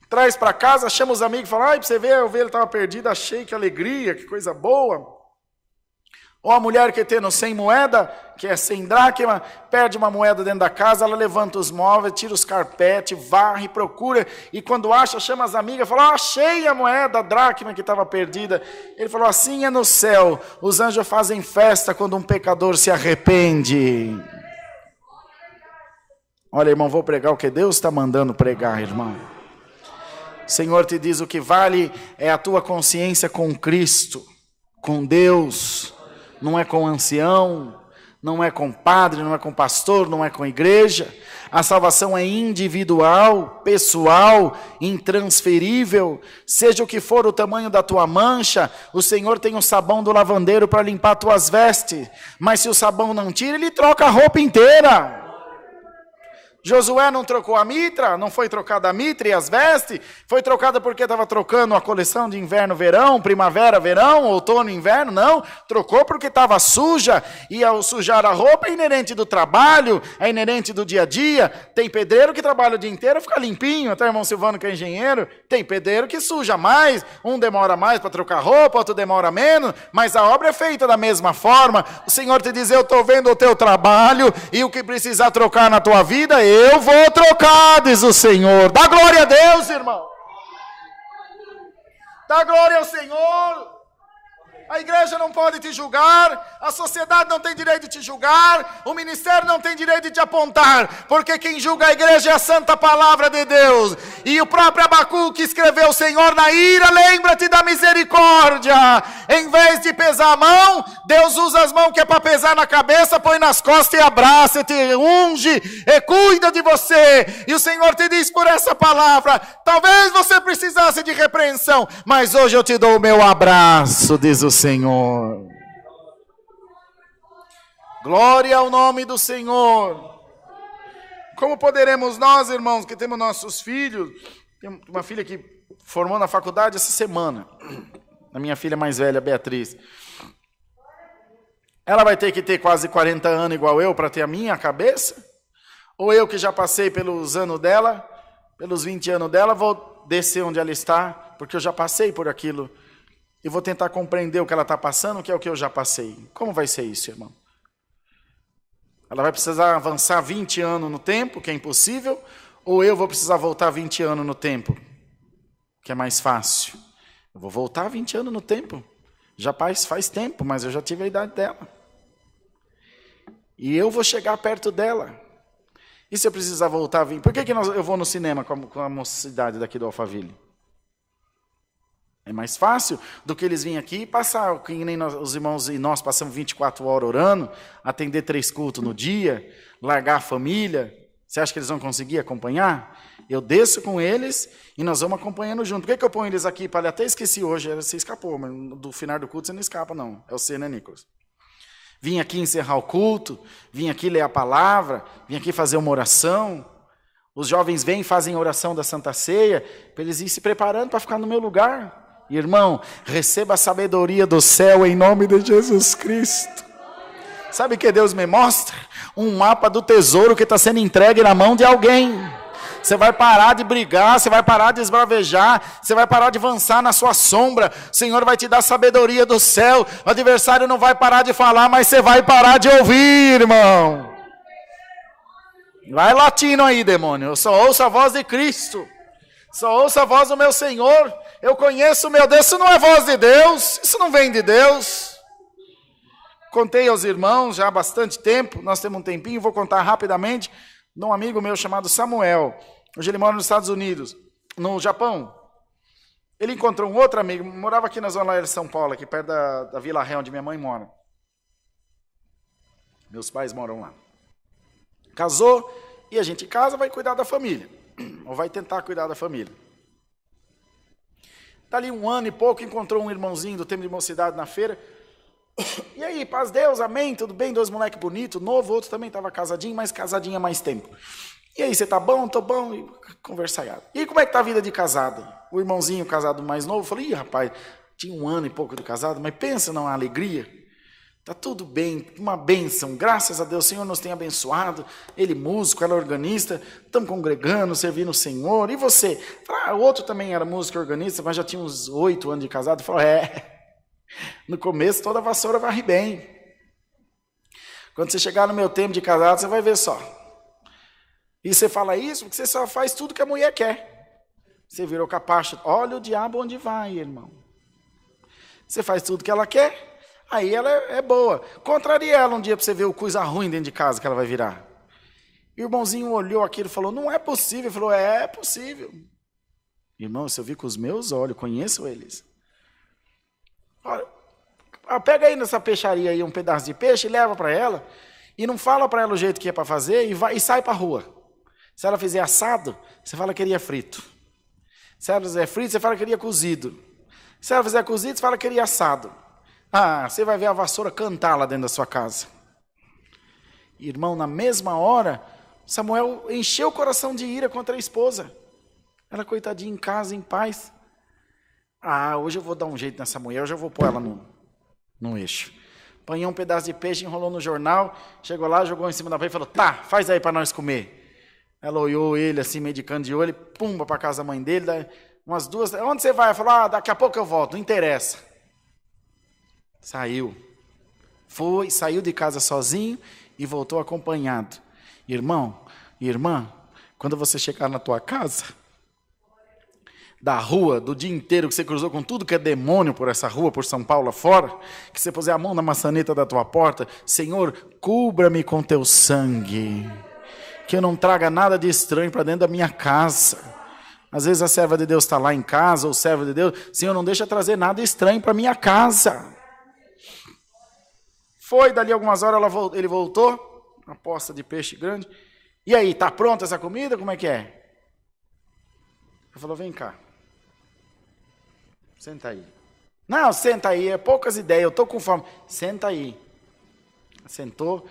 traz para casa, chama os amigos e fala, para você ver, a ovelha estava perdida, achei, que alegria, que coisa boa. Ou a mulher que tendo 100 moedas, que é 100 dracma, perde uma moeda dentro da casa, ela levanta os móveis, tira os carpetes, varre, procura, e quando acha, chama as amigas e fala, achei a moeda, a dracma que estava perdida. Ele falou, assim é no céu, os anjos fazem festa quando um pecador se arrepende. Olha, irmão, vou pregar o que Deus está mandando pregar, irmão. O Senhor te diz, o que vale é a tua consciência com Cristo, com Deus, não é com ancião, não é com padre, não é com pastor, não é com igreja. A salvação é individual, pessoal, intransferível. Seja o que for o tamanho da tua mancha, o Senhor tem o sabão do lavandeiro para limpar tuas vestes. Mas se o sabão não tira, ele troca a roupa inteira. Josué não trocou a mitra, não foi trocada a mitra e as vestes, foi trocada porque estava trocando a coleção de inverno, verão, primavera, verão, outono, inverno, não, trocou porque estava suja, e ao sujar a roupa é inerente do trabalho, é inerente do dia a dia. Tem pedreiro que trabalha o dia inteiro, fica limpinho, até o irmão Silvano que é engenheiro, tem pedreiro que suja mais, um demora mais para trocar roupa, outro demora menos, mas a obra é feita da mesma forma. O Senhor te diz, eu estou vendo o teu trabalho, e o que precisar trocar na tua vida, eu vou trocar, diz o Senhor. Dá glória a Deus, irmão. Dá glória ao Senhor. A igreja não pode te julgar, a sociedade não tem direito de te julgar, o ministério não tem direito de te apontar, porque quem julga a igreja é a santa palavra de Deus. E o próprio Abacuque escreveu, Senhor, na ira, lembra-te da misericórdia. Em vez de pesar a mão, Deus usa as mãos que é para pesar na cabeça, põe nas costas e abraça, te unge e cuida de você. E o Senhor te diz por essa palavra, talvez você precisasse de repreensão, mas hoje eu te dou o meu abraço, diz o Senhor. Glória ao nome do Senhor. Como poderemos nós, irmãos, que temos nossos filhos, tem uma filha que formou na faculdade essa semana, a minha filha mais velha, Beatriz, ela vai ter que ter quase 40 anos igual eu para ter a minha cabeça? Ou eu que já passei pelos anos dela, pelos 20 anos dela, vou descer onde ela está, porque eu já passei por aquilo, e vou tentar compreender o que ela está passando, que é o que eu já passei. Como vai ser isso, irmão? Ela vai precisar avançar 20 anos no tempo, que é impossível, ou eu vou precisar voltar 20 anos no tempo, que é mais fácil? Eu vou voltar 20 anos no tempo. Já faz tempo, mas eu já tive a idade dela. E eu vou chegar perto dela. E se eu precisar voltar 20? Por que eu vou no cinema com a mocidade daqui do Alphaville? É mais fácil do que eles virem aqui e passar, que nem os irmãos e nós passamos 24 horas orando, atender 3 cultos no dia, largar a família. Você acha que eles vão conseguir acompanhar? Eu desço com eles e nós vamos acompanhando junto. Por que eu ponho eles aqui? Para até esqueci hoje, você escapou, mas do final do culto você não escapa, não. É você, né, Nicolas? Vim aqui encerrar o culto, vim aqui ler a palavra, vim aqui fazer uma oração. Os jovens vêm e fazem a oração da Santa Ceia, para eles irem se preparando para ficar no meu lugar. Irmão, receba a sabedoria do céu em nome de Jesus Cristo. Sabe o que Deus me mostra? Um mapa do tesouro que está sendo entregue na mão de alguém. Você vai parar de brigar, você vai parar de esbravejar, você vai parar de avançar na sua sombra. O Senhor vai te dar sabedoria do céu. O adversário não vai parar de falar, mas você vai parar de ouvir, irmão. Vai latino aí, demônio. Eu só ouço a voz de Cristo. Só ouço a voz do meu Senhor. Eu conheço o meu Deus. Isso não é voz de Deus. Isso não vem de Deus. Contei aos irmãos já há bastante tempo. Nós temos um tempinho, vou contar rapidamente. De um amigo meu chamado Samuel. Hoje ele mora nos Estados Unidos, no Japão. Ele encontrou um outro amigo, morava aqui na zona de São Paulo, aqui perto da Vila Ré, onde minha mãe mora. Meus pais moram lá. Casou, e a gente casa, vai cuidar da família. Ou vai tentar cuidar da família. Dali 1 ano e pouco, encontrou um irmãozinho do tempo de mocidade na feira. E aí, paz Deus, amém, tudo bem? 2 moleques bonitos, novo, outro também estava casadinho, mas casadinho há mais tempo. E aí, você tá bom? Tô bom. E conversaiado. E como é que tá a vida de casado? O irmãozinho casado mais novo, falei, rapaz, tinha 1 ano e pouco de casado, mas pensa numa alegria. Tá tudo bem, uma bênção, graças a Deus, o Senhor nos tem abençoado. Ele músico, ela organista, estamos congregando, servindo o Senhor. E você? O outro também era músico e organista, mas já tinha uns 8 anos de casado. Falou, no começo toda vassoura varre bem. Quando você chegar no meu tempo de casado, você vai ver só. E você fala isso porque você só faz tudo que a mulher quer. Você virou capacho. Olha o diabo onde vai, irmão. Você faz tudo que ela quer, aí ela é boa. Contraria ela um dia para você ver o coisa ruim dentro de casa que ela vai virar. O irmãozinho olhou aquilo e falou, não é possível. Ele falou, é possível. Irmão, isso eu vi com os meus olhos, conheço eles. Olha, pega aí nessa peixaria aí um pedaço de peixe e leva para ela. E não fala para ela o jeito que é para fazer e sai para a rua. Se ela fizer assado, você fala que queria frito. Se ela fizer frito, você fala que queria cozido. Se ela fizer cozido, você fala que queria assado. Você vai ver a vassoura cantar lá dentro da sua casa. Irmão, na mesma hora, Samuel encheu o coração de ira contra a esposa. Ela, coitadinha, em casa, em paz. Hoje eu vou dar um jeito nessa mulher, hoje eu vou pôr ela no eixo. Apanhou um pedaço de peixe, enrolou no jornal, chegou lá, jogou em cima da parede e falou, faz aí para nós comer. Ela olhou ele assim, medicando de olho, pumba para casa da mãe dele, umas 2, onde você vai? Falou, daqui a pouco eu volto, não interessa. Saiu. Saiu de casa sozinho e voltou acompanhado. Irmão, irmã, quando você chegar na tua casa, da rua, do dia inteiro que você cruzou com tudo que é demônio por essa rua, por São Paulo afora, que você puser a mão na maçaneta da tua porta, Senhor, cubra-me com teu sangue, que eu não traga nada de estranho para dentro da minha casa. Às vezes a serva de Deus está lá em casa, ou o servo de Deus, Senhor, não deixa trazer nada estranho para minha casa. Foi, dali algumas horas ele voltou, uma poça de peixe grande. E aí, tá pronta essa comida? Como é que é? Ele falou, vem cá. Senta aí. Não, senta aí, é poucas ideias, eu estou com fome. Senta aí. Sentou.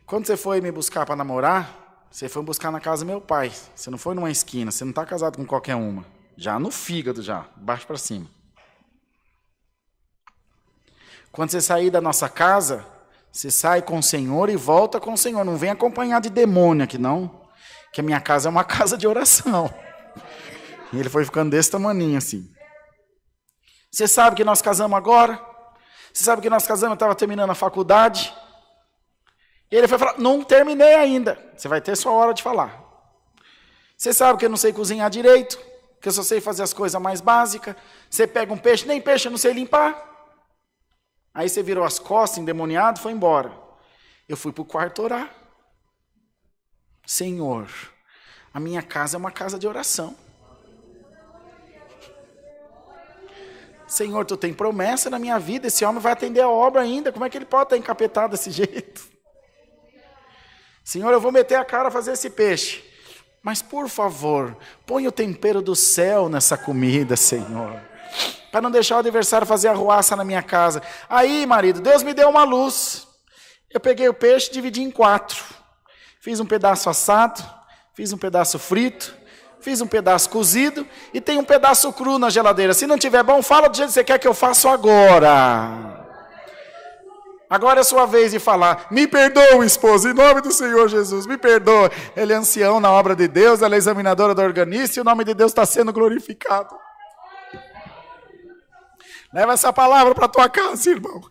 Quando você foi me buscar para namorar, você foi me buscar na casa do meu pai. Você não foi numa esquina, você não está casado com qualquer uma. Já no fígado, já, baixo para cima. Quando você sair da nossa casa, você sai com o Senhor e volta com o Senhor. Não vem acompanhar de demônio aqui, não. Que a minha casa é uma casa de oração. E ele foi ficando desse tamaninho assim. Você sabe que nós casamos agora? Você sabe que nós casamos, eu estava terminando a faculdade. E ele foi falar, não terminei ainda. Você vai ter sua hora de falar. Você sabe que eu não sei cozinhar direito, que eu só sei fazer as coisas mais básicas. Você pega um peixe, nem peixe eu não sei limpar. Aí você virou as costas, endemoniado, foi embora. Eu fui para o quarto orar. Senhor, a minha casa é uma casa de oração. Senhor, tu tem promessa na minha vida, esse homem vai atender a obra ainda. Como é que ele pode estar encapetado desse jeito? Senhor, eu vou meter a cara a fazer esse peixe. Mas, por favor, põe o tempero do céu nessa comida, Senhor. Para não deixar o adversário fazer arruaça na minha casa. Aí, marido, Deus me deu uma luz. Eu peguei o peixe e dividi em 4. Fiz um pedaço assado, fiz um pedaço frito, fiz um pedaço cozido e tem um pedaço cru na geladeira. Se não tiver bom, fala do jeito que você quer que eu faça agora. Agora é sua vez de falar. Me perdoa, esposa, em nome do Senhor Jesus, me perdoa. Ele é ancião na obra de Deus, ela é examinadora do organista e o nome de Deus está sendo glorificado. Leva essa palavra para a tua casa, irmão.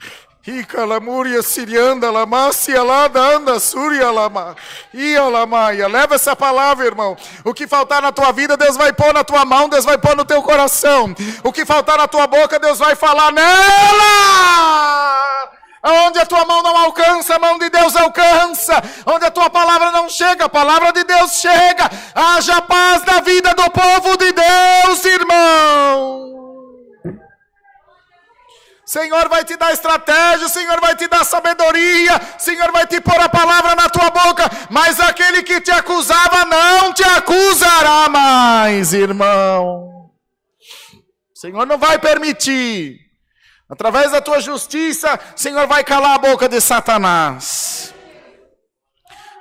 Rica lamúria sirianda lamácia lada anda súria lama. Ia lamaia. Leva essa palavra, irmão. O que faltar na tua vida, Deus vai pôr na tua mão, Deus vai pôr no teu coração. O que faltar na tua boca, Deus vai falar nela. Onde a tua mão não alcança, a mão de Deus alcança. Onde a tua palavra não chega, a palavra de Deus chega. Haja paz na vida do povo de Deus, irmão. O Senhor vai te dar estratégia, o Senhor vai te dar sabedoria, o Senhor vai te pôr a palavra na tua boca, mas aquele que te acusava não te acusará mais, irmão. O Senhor não vai permitir. Através da tua justiça, o Senhor vai calar a boca de Satanás.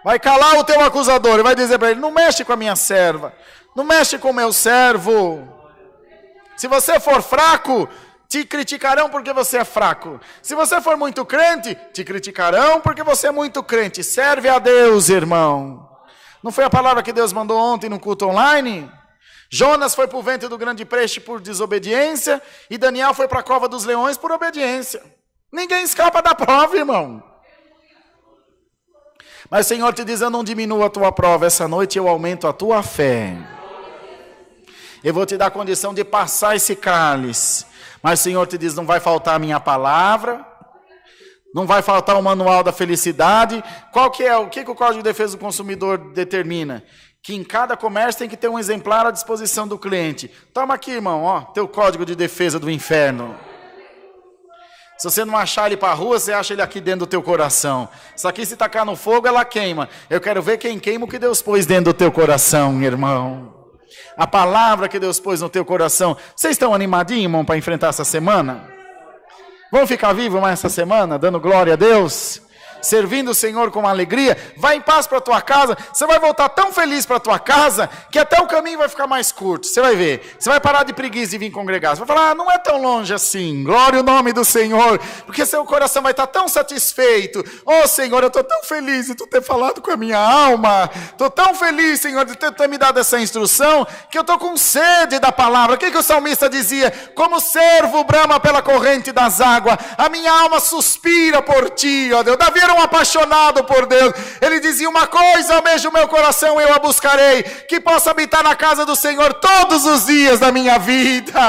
Vai calar o teu acusador e vai dizer para ele, não mexe com a minha serva, não mexe com o meu servo. Se você for fraco, te criticarão porque você é fraco. Se você for muito crente, te criticarão porque você é muito crente. Serve a Deus, irmão. Não foi a palavra que Deus mandou ontem no culto online? Jonas foi para o ventre do grande peixe por desobediência e Daniel foi para a cova dos leões por obediência. Ninguém escapa da prova, irmão. Mas o Senhor te diz, eu não diminuo a tua prova. Essa noite eu aumento a tua fé. Eu vou te dar condição de passar esse cálice. Mas o Senhor te diz, não vai faltar a minha palavra, não vai faltar o manual da felicidade. O que o Código de Defesa do Consumidor determina? Que em cada comércio tem que ter um exemplar à disposição do cliente. Toma aqui, irmão, ó, teu Código de Defesa do Inferno. Se você não achar ele para a rua, você acha ele aqui dentro do teu coração. Isso aqui, se tacar no fogo, ela queima. Eu quero ver quem queima o que Deus pôs dentro do teu coração, irmão. A palavra que Deus pôs no teu coração. Vocês estão animadinhos, irmão, para enfrentar essa semana? Vamos ficar vivos mais essa semana, dando glória a Deus? Servindo o Senhor com alegria? Vai em paz para a tua casa. Você vai voltar tão feliz para a tua casa, que até o caminho vai ficar mais curto. Você vai ver. Você vai parar de preguiça de vir congregar. Você vai falar, não é tão longe assim. Glória ao nome do Senhor. Porque seu coração vai estar tão satisfeito. Oh, Senhor, eu estou tão feliz de tu ter falado com a minha alma. Estou tão feliz, Senhor, de ter me dado essa instrução, que eu estou com sede da palavra. O que o salmista dizia? Como servo brama pela corrente das águas, a minha alma suspira por ti, ó Deus. Davi era um apaixonado por Deus. Ele dizia, uma coisa almeja o meu coração, eu a buscarei, que possa habitar na casa do Senhor todos os dias da minha vida.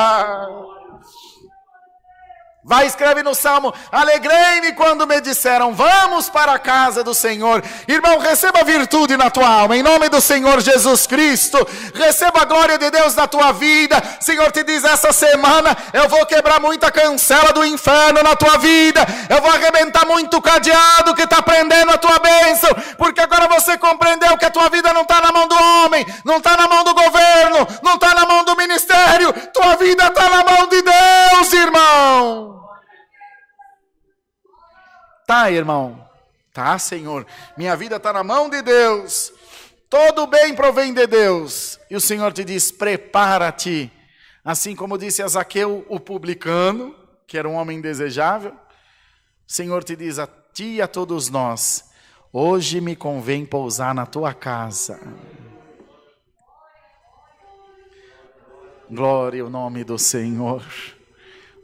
Vai, escreve no Salmo, alegrei-me quando me disseram, vamos para a casa do Senhor. Irmão, receba virtude na tua alma, em nome do Senhor Jesus Cristo. Receba a glória de Deus na tua vida. Senhor te diz, essa semana eu vou quebrar muita cancela do inferno na tua vida. Eu vou arrebentar muito cadeado que está prendendo a tua bênção. Porque agora você compreendeu que a tua vida não está na mão do homem, não está na mão do governo, não está na mão do ministério. Tua vida está na mão de Deus, irmão. Tá, irmão? Tá, Senhor. Minha vida está na mão de Deus. Todo bem provém de Deus. E o Senhor te diz, prepara-te. Assim como disse a Zaqueu, o publicano, que era um homem desejável. O Senhor te diz a ti e a todos nós, hoje me convém pousar na tua casa. Glória ao nome do Senhor.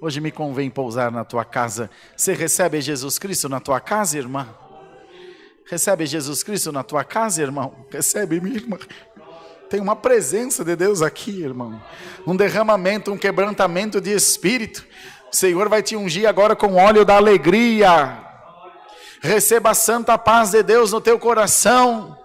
Hoje me convém pousar na tua casa. Você recebe Jesus Cristo na tua casa, irmã? Recebe Jesus Cristo na tua casa, irmão? Recebe, minha irmã. Tem uma presença de Deus aqui, irmão. Um derramamento, um quebrantamento de espírito. O Senhor vai te ungir agora com óleo da alegria. Receba a santa paz de Deus no teu coração.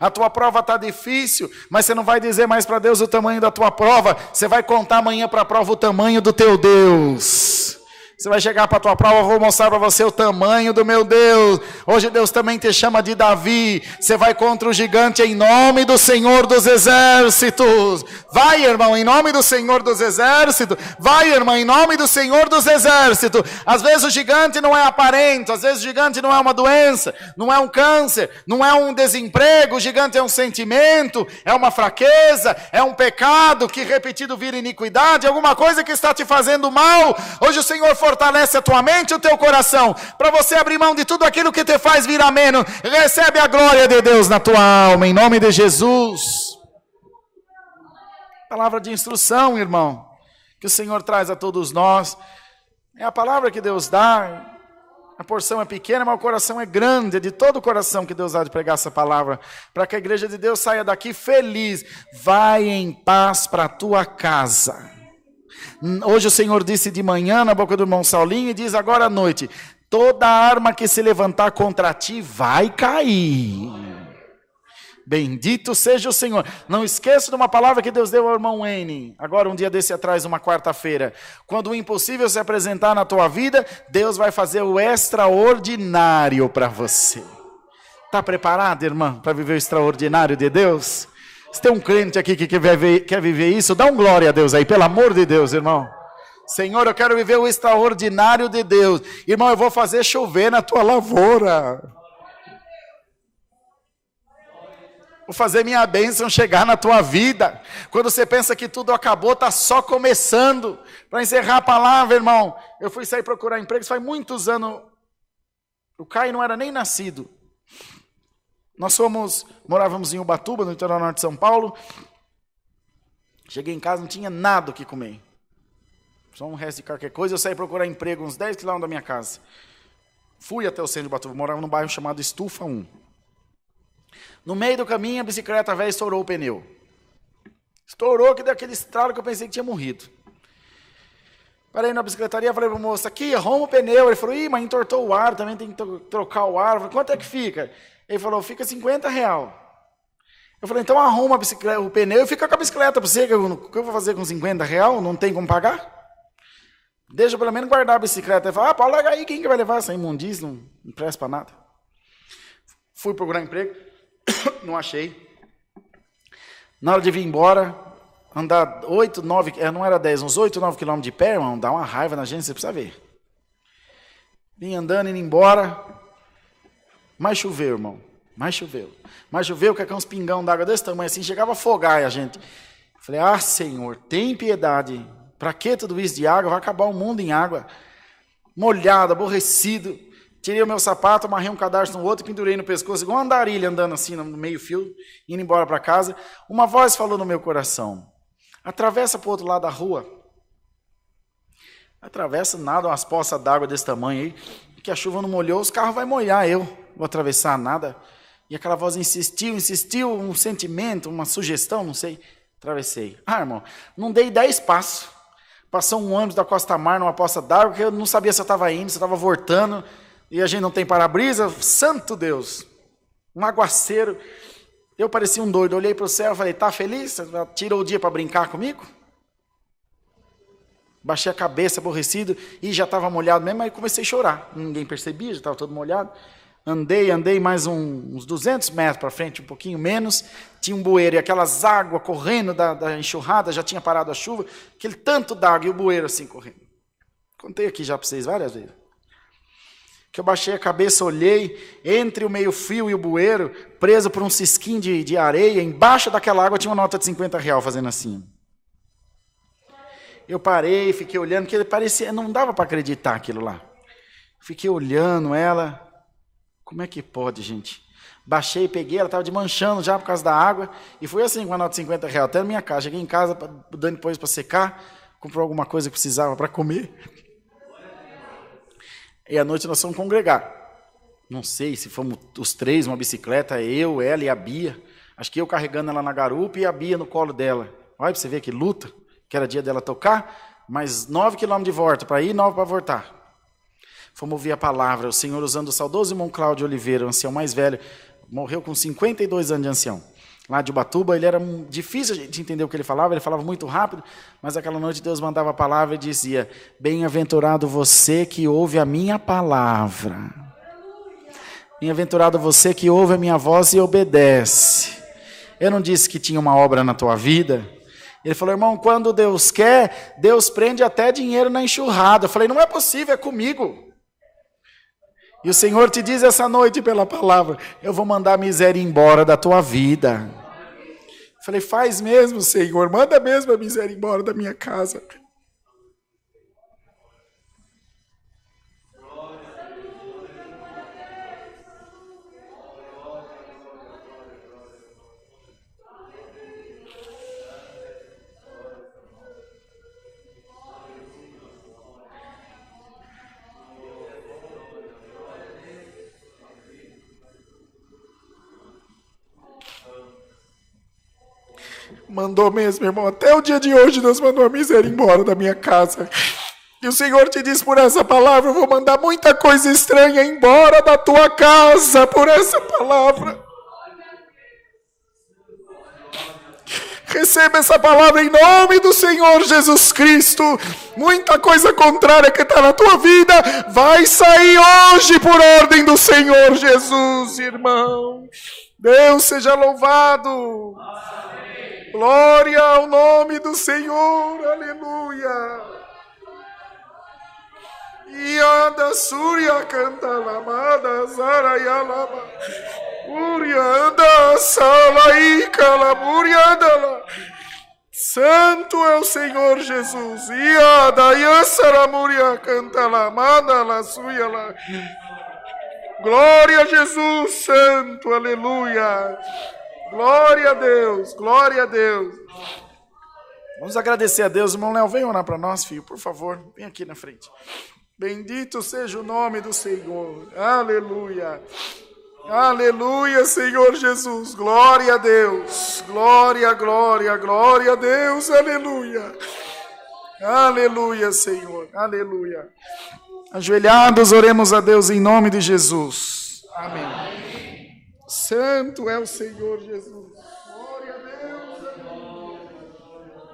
A tua prova está difícil, mas você não vai dizer mais para Deus o tamanho da tua prova. Você vai contar amanhã para a prova o tamanho do teu Deus. Você vai chegar para a tua prova, eu vou mostrar para você o tamanho do meu Deus. Hoje Deus também te chama de Davi. Você vai contra o gigante em nome do Senhor dos Exércitos. Vai, irmão, em nome do Senhor dos Exércitos. Vai, irmão, em nome do Senhor dos Exércitos. Às vezes o gigante não é aparente, às vezes o gigante não é uma doença, não é um câncer, não é um desemprego. O gigante é um sentimento, é uma fraqueza, é um pecado que repetido vira iniquidade, alguma coisa que está te fazendo mal. Hoje o Senhor fortalece a tua mente e o teu coração, para você abrir mão de tudo aquilo que te faz virar menos. Recebe a glória de Deus na tua alma, em nome de Jesus. Palavra de instrução, irmão, que o Senhor traz a todos nós. É a palavra que Deus dá. A porção é pequena, mas o coração é grande. É de todo o coração que Deus há de pregar essa palavra, para que a igreja de Deus saia daqui feliz. Vai em paz para a tua casa. Hoje o Senhor disse de manhã na boca do irmão Saulinho, e diz agora à noite: toda arma que se levantar contra ti vai cair. Bendito seja o Senhor. Não esqueça de uma palavra que Deus deu ao irmão Wayne, agora um dia desse atrás, uma quarta-feira. Quando o impossível se apresentar na tua vida, Deus vai fazer o extraordinário para você. Está preparado, irmã, para viver o extraordinário de Deus? Se tem um crente aqui que quer viver isso, dá um glória a Deus aí, pelo amor de Deus, irmão. Senhor, eu quero viver o extraordinário de Deus. Irmão, eu vou fazer chover na tua lavoura. Vou fazer minha bênção chegar na tua vida. Quando você pensa que tudo acabou, está só começando. Para encerrar a palavra, irmão, eu fui sair procurar emprego, faz muitos anos. O Caio não era nem nascido. Nós morávamos em Ubatuba, no litoral norte de São Paulo. Cheguei em casa, não tinha nada o que comer. Só um resto de qualquer coisa. Eu saí procurar emprego uns 10 quilômetros da minha casa. Fui até o centro de Ubatuba, morava num bairro chamado Estufa 1. No meio do caminho, a bicicleta velha estourou o pneu. Estourou, que deu aquele estralo que eu pensei que tinha morrido. Parei na bicicletaria, falei para o moço, aqui, arruma o pneu. Ele falou, mas entortou o aro, também tem que trocar o aro. Eu falei, quanto é que fica? Ele falou, fica R$50. Eu falei, então arruma a bicicleta, o pneu e fica com a bicicleta para você. O que eu vou fazer com R$50? Não tem como pagar? Deixa eu pelo menos guardar a bicicleta. Ele falou, pode largar aí, quem que vai levar essa imundícia? Não presta para nada. Fui procurar emprego, não achei. Na hora de vir embora, andar 8, 9, não era 10, uns 8, 9 quilômetros de pé, irmão, dá uma raiva na gente, você precisa ver. Vim andando, indo embora, mas choveu, irmão, mas choveu, que é uns pingão d'água desse tamanho assim, chegava a afogar a gente. Falei, Senhor, tem piedade, para que tudo isso de água? Vai acabar o mundo em água. Molhado, aborrecido, tirei o meu sapato, amarrei um cadarço no outro e pendurei no pescoço, igual uma andarilha andando assim no meio fio, indo embora para casa. Uma voz falou no meu coração, atravessa para o outro lado da rua. Atravessa nada, umas poças d'água desse tamanho aí, que a chuva não molhou, os carros vão molhar, eu vou atravessar nada. E aquela voz insistiu, um sentimento, uma sugestão, não sei, atravessei. Irmão, não dei 10 passos. Passou um ônibus da Costa Mar numa poça d'água, que eu não sabia se eu estava indo, se eu estava voltando, e a gente não tem para-brisa, santo Deus, um aguaceiro. Eu parecia um doido, olhei para o céu e falei, tá feliz? Você tirou o dia para brincar comigo? Baixei a cabeça, aborrecido, e já estava molhado mesmo, aí comecei a chorar. Ninguém percebia, já estava todo molhado. Andei mais uns 200 metros para frente, um pouquinho menos, tinha um bueiro, e aquelas águas correndo da enxurrada, já tinha parado a chuva, aquele tanto d'água e o bueiro assim correndo. Contei aqui já para vocês várias vezes. Que eu baixei a cabeça, olhei, entre o meio-fio e o bueiro, preso por um cisquinho de areia, embaixo daquela água tinha uma nota de R$50 fazendo assim. Eu parei, fiquei olhando, porque parecia, não dava para acreditar aquilo lá. Fiquei olhando ela, como é que pode, gente? Baixei, peguei, ela estava desmanchando já por causa da água, e foi assim com a nota de R$50, até na minha casa. Cheguei em casa, dando depois para secar, comprou alguma coisa que precisava para comer. E à noite nós fomos congregar. Não sei se fomos os três, uma bicicleta, eu, ela e a Bia. Acho que eu carregando ela na garupa e a Bia no colo dela. Olha para você ver que luta, que era dia dela tocar, mas 9 quilômetros de volta para ir e 9 para voltar. Fomos ouvir a palavra, o Senhor usando o saudoso irmão Cláudio Oliveira, o ancião mais velho, morreu com 52 anos de ancião. lá de Ubatuba, ele era difícil a gente entender o que ele falava muito rápido, mas aquela noite Deus mandava a palavra e dizia: bem-aventurado você que ouve a minha palavra. Bem-aventurado você que ouve a minha voz e obedece. Eu não disse que tinha uma obra na tua vida? Ele falou: irmão, quando Deus quer, Deus prende até dinheiro na enxurrada. Eu falei: não é possível, é comigo. E o Senhor te diz essa noite pela palavra: eu vou mandar a miséria embora da tua vida. Eu falei: faz mesmo, Senhor, manda mesmo a miséria embora da minha casa. Mandou mesmo, irmão. Até o dia de hoje Deus mandou a miséria embora da minha casa. E o Senhor te diz por essa palavra: eu vou mandar muita coisa estranha embora da tua casa por essa palavra. Receba essa palavra em nome do Senhor Jesus Cristo. Muita coisa contrária que está na tua vida vai sair hoje por ordem do Senhor Jesus, irmão. Deus seja louvado. Glória ao nome do Senhor, aleluia. Ianda Surya canta lamada zarayalama. Uria anda salaika lamuriandala. Santo é o Senhor Jesus. Iada yasaramuria canta lamada la suya la. Glória a Jesus, santo, aleluia. Glória a Deus, glória a Deus. Vamos agradecer a Deus. Irmão Léo, vem orar para nós, filho, por favor. Vem aqui na frente. Bendito seja o nome do Senhor. Aleluia. Aleluia, Senhor Jesus. Glória a Deus. Glória, glória, glória a Deus. Aleluia. Aleluia, Senhor. Aleluia. Ajoelhados, oremos a Deus em nome de Jesus. Amém. Santo é o Senhor Jesus. Glória a Deus.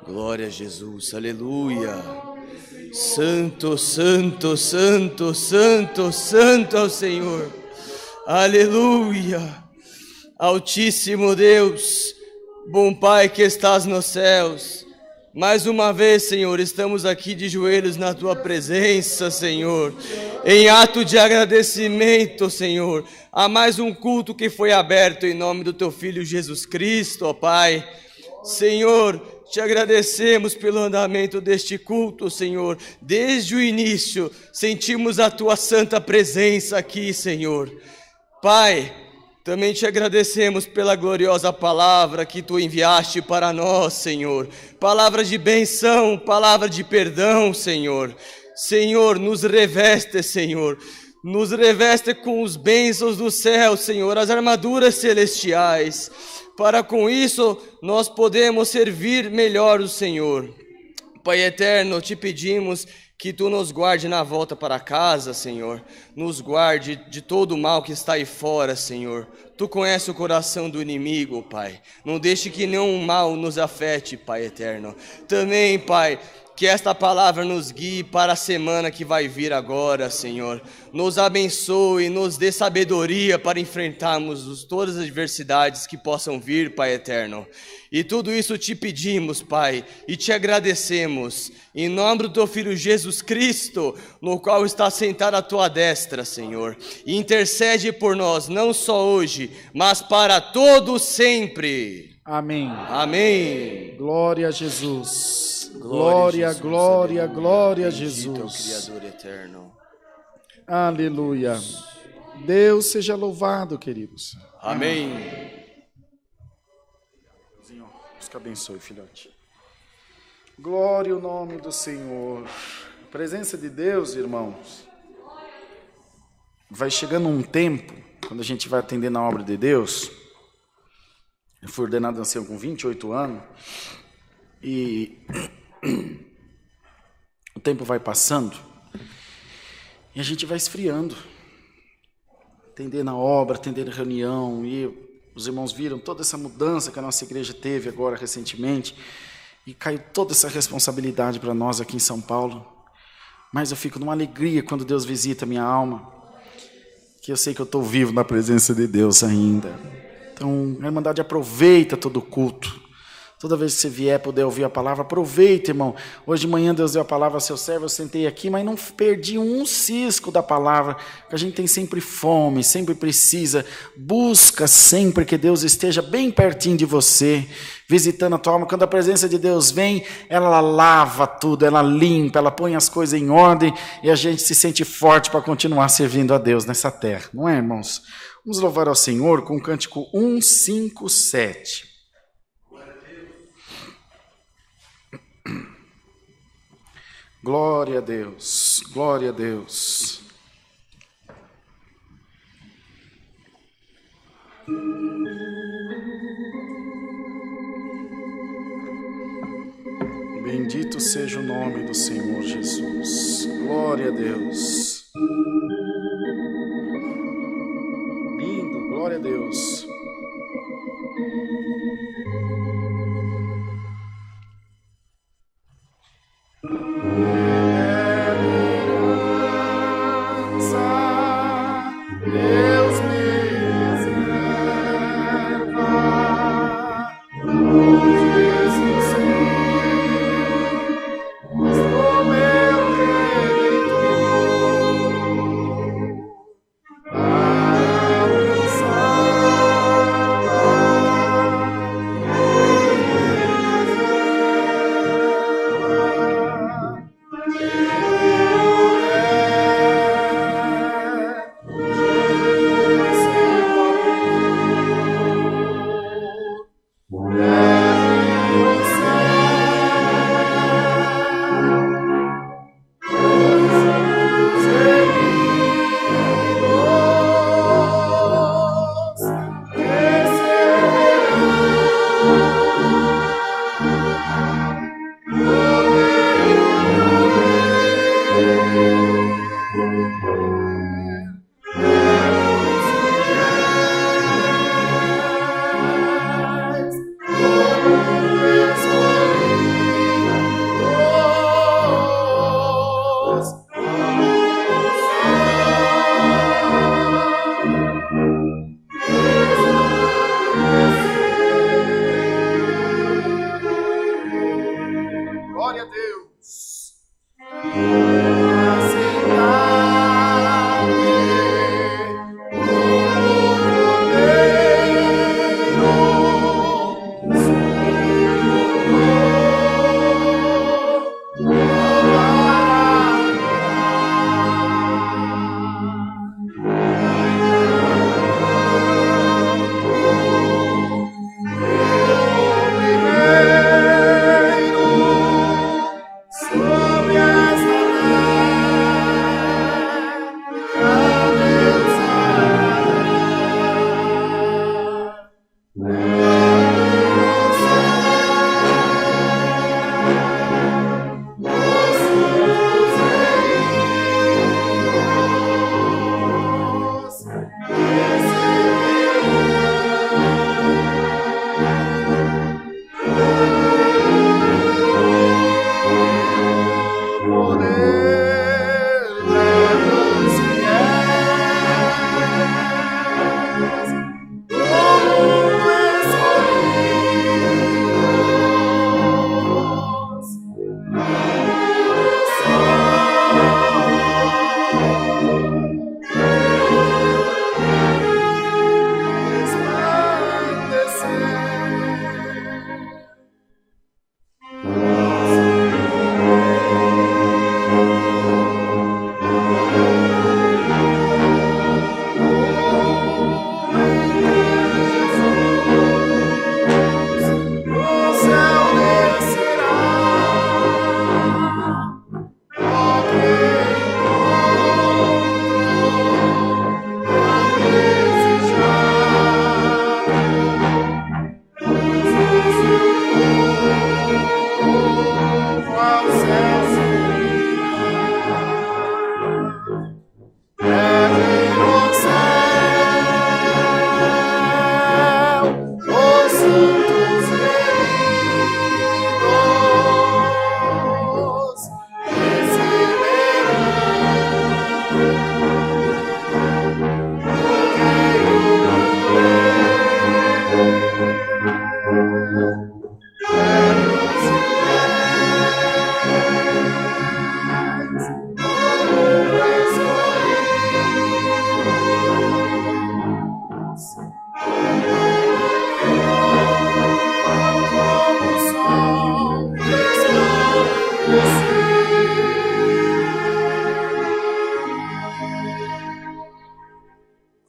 Glória a Jesus. Aleluia. Santo, santo, santo, santo, santo é o Senhor. Aleluia. Altíssimo Deus, bom Pai que estás nos céus. Mais uma vez, Senhor, estamos aqui de joelhos na Tua presença, Senhor, em ato de agradecimento, Senhor, a mais um culto que foi aberto em nome do Teu Filho Jesus Cristo, ó Pai. Senhor, te agradecemos pelo andamento deste culto, Senhor. Desde o início, sentimos a Tua santa presença aqui, Senhor. Pai, também te agradecemos pela gloriosa palavra que Tu enviaste para nós, Senhor. Palavra de benção, palavra de perdão, Senhor. Senhor, nos reveste, Senhor. Nos reveste com os bênçãos do céu, Senhor, as armaduras celestiais. Para com isso, nós podemos servir melhor o Senhor. Pai eterno, te pedimos que Tu nos guarde na volta para casa, Senhor. Nos guarde de todo o mal que está aí fora, Senhor. Tu conheces o coração do inimigo, Pai. Não deixe que nenhum mal nos afete, Pai eterno. Também, Pai, que esta palavra nos guie para a semana que vai vir agora, Senhor. Nos abençoe, nos dê sabedoria para enfrentarmos todas as adversidades que possam vir, Pai eterno. E tudo isso te pedimos, Pai, e te agradecemos. Em nome do Teu Filho Jesus Cristo, no qual está sentado à Tua destra, Senhor. E intercede por nós, não só hoje, mas para todo sempre. Amém. Amém. Glória a Jesus. Glória, Jesus, glória, aleluia. glória a Bendito é o Jesus. Criador eterno. Aleluia. Deus seja louvado, queridos. Amém. Deus te abençoe, filhote. Glória ao nome do Senhor. A presença de Deus, irmãos, vai chegando um tempo, quando a gente vai atender na obra de Deus. Eu fui ordenado ancião com 28 anos. E o tempo vai passando e a gente vai esfriando. Atender na obra, atender na reunião. E Os irmãos viram toda essa mudança que a nossa igreja teve agora recentemente, e caiu toda essa responsabilidade para nós aqui em São Paulo. Mas eu fico numa alegria quando Deus visita a minha alma, que eu sei que eu estou vivo na presença de Deus ainda. Então, a Irmandade aproveita todo o culto. Toda vez que você vier poder ouvir a palavra, aproveita, irmão. Hoje de manhã Deus deu a palavra ao seu servo, eu sentei aqui, mas não perdi um cisco da palavra, porque a gente tem sempre fome, sempre precisa, busca sempre que Deus esteja bem pertinho de você, visitando a tua alma. Quando a presença de Deus vem, ela lava tudo, ela limpa, ela põe as coisas em ordem, e a gente se sente forte para continuar servindo a Deus nessa terra. Não é, irmãos? Vamos louvar ao Senhor com o cântico 157. Glória a Deus, glória a Deus. Bendito seja o nome do Senhor Jesus. Glória a Deus. Lindo, glória a Deus. Deus me reserva, Jesus sou meu Redentor, para alcançar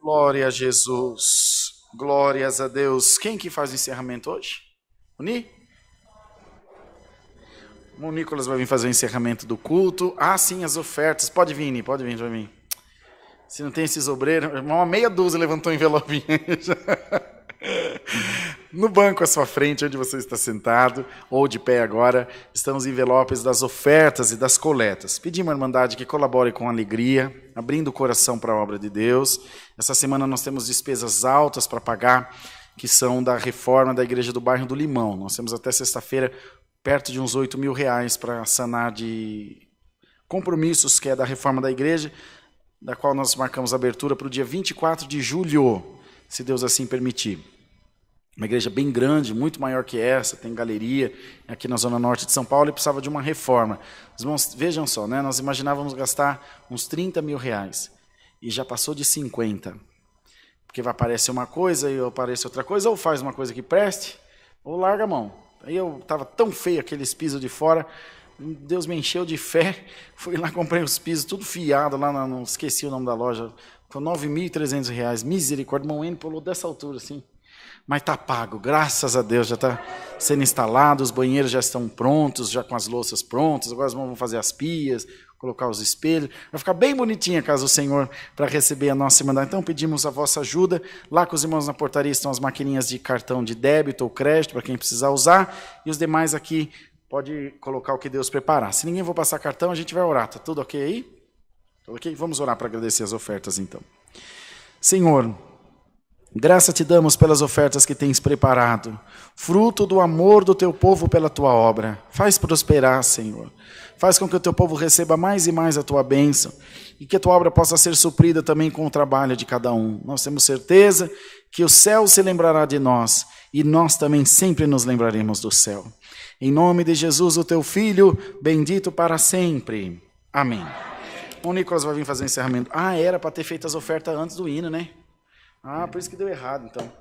Glória a Jesus. Glórias a Deus. Quem que faz o encerramento hoje? O Ni? O Nicolas vai vir fazer o encerramento do culto. Ah, sim, as ofertas. Pode vir, Ni, pode vir, vai vir. Se não tem esses obreiros, uma meia dúzia levantou o envelopinho. No banco à sua frente, onde você está sentado, ou de pé agora, estão os envelopes das ofertas e das coletas. Pedimos à Irmandade que colabore com alegria, abrindo o coração para a obra de Deus. Essa semana nós temos despesas altas para pagar, que são da reforma da Igreja do Bairro do Limão. Nós temos até sexta-feira perto de uns R$8.000 para sanar de compromissos, que é da reforma da igreja, da qual nós marcamos a abertura para o dia 24 de julho, se Deus assim permitir. Uma igreja bem grande, muito maior que essa, tem galeria, aqui na zona norte de São Paulo, e precisava de uma reforma. Os irmãos, vejam só, né? Nós imaginávamos gastar uns R$30.000, e já passou de 50. Porque vai aparecer uma coisa e aparece outra coisa, ou faz uma coisa que preste, ou larga a mão. Aí eu estava tão feio aqueles pisos de fora, Deus me encheu de fé, fui lá, comprei os pisos, tudo fiado, lá não esqueci o nome da loja, com R$9.300, misericórdia, irmão N pulou dessa altura assim. Mas está pago, graças a Deus, já está sendo instalado, os banheiros já estão prontos, já com as louças prontas, agora os irmãos vão fazer as pias, colocar os espelhos, vai ficar bem bonitinha a casa do Senhor para receber a nossa irmandade. Então pedimos a vossa ajuda, lá com os irmãos na portaria estão as maquininhas de cartão de débito ou crédito, para quem precisar usar, e os demais aqui pode colocar o que Deus preparar. Se ninguém for passar cartão, a gente vai orar, está tudo ok aí? Tudo ok? Vamos orar para agradecer as ofertas então. Senhor, graça te damos pelas ofertas que tens preparado, fruto do amor do teu povo pela tua obra. Faz prosperar, Senhor. Faz com que o teu povo receba mais e mais a tua bênção e que a tua obra possa ser suprida também com o trabalho de cada um. Nós temos certeza que o céu se lembrará de nós e nós também sempre nos lembraremos do céu. Em nome de Jesus, o teu Filho, bendito para sempre. Amém. O Nicolas vai vir fazer o encerramento. Ah, era para ter feito as ofertas antes do hino, né? Ah, por isso que deu errado, então.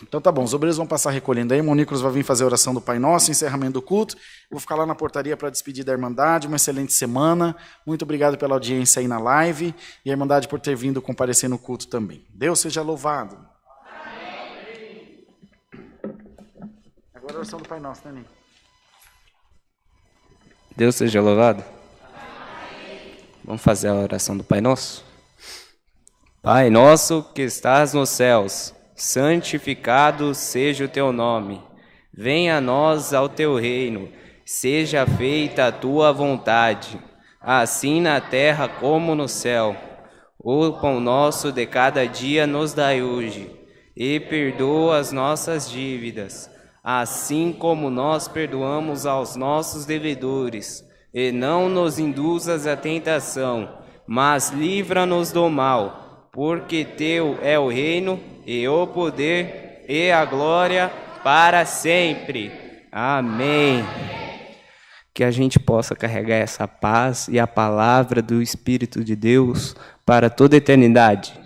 Então tá bom, os obreiros vão passar recolhendo aí, o Nicolas vai vir fazer a oração do Pai Nosso, encerramento do culto. Eu vou ficar lá na portaria para despedir da Irmandade. Uma excelente semana. Muito obrigado pela audiência aí na live e a Irmandade por ter vindo comparecer no culto também. Deus seja louvado. Amém. Agora a oração do Pai Nosso, né, Ney? Deus seja louvado. Amém. Vamos fazer a oração do Pai Nosso? Pai nosso que estás nos céus, santificado seja o teu nome. Venha a nós ao teu reino, seja feita a tua vontade, assim na terra como no céu. O pão nosso de cada dia nos dai hoje, e perdoa as nossas dívidas, assim como nós perdoamos aos nossos devedores. E não nos induzas à tentação, mas livra-nos do mal. Porque teu é o reino, e o poder, e a glória, para sempre. Amém. Que a gente possa carregar essa paz e a palavra do Espírito de Deus para toda a eternidade.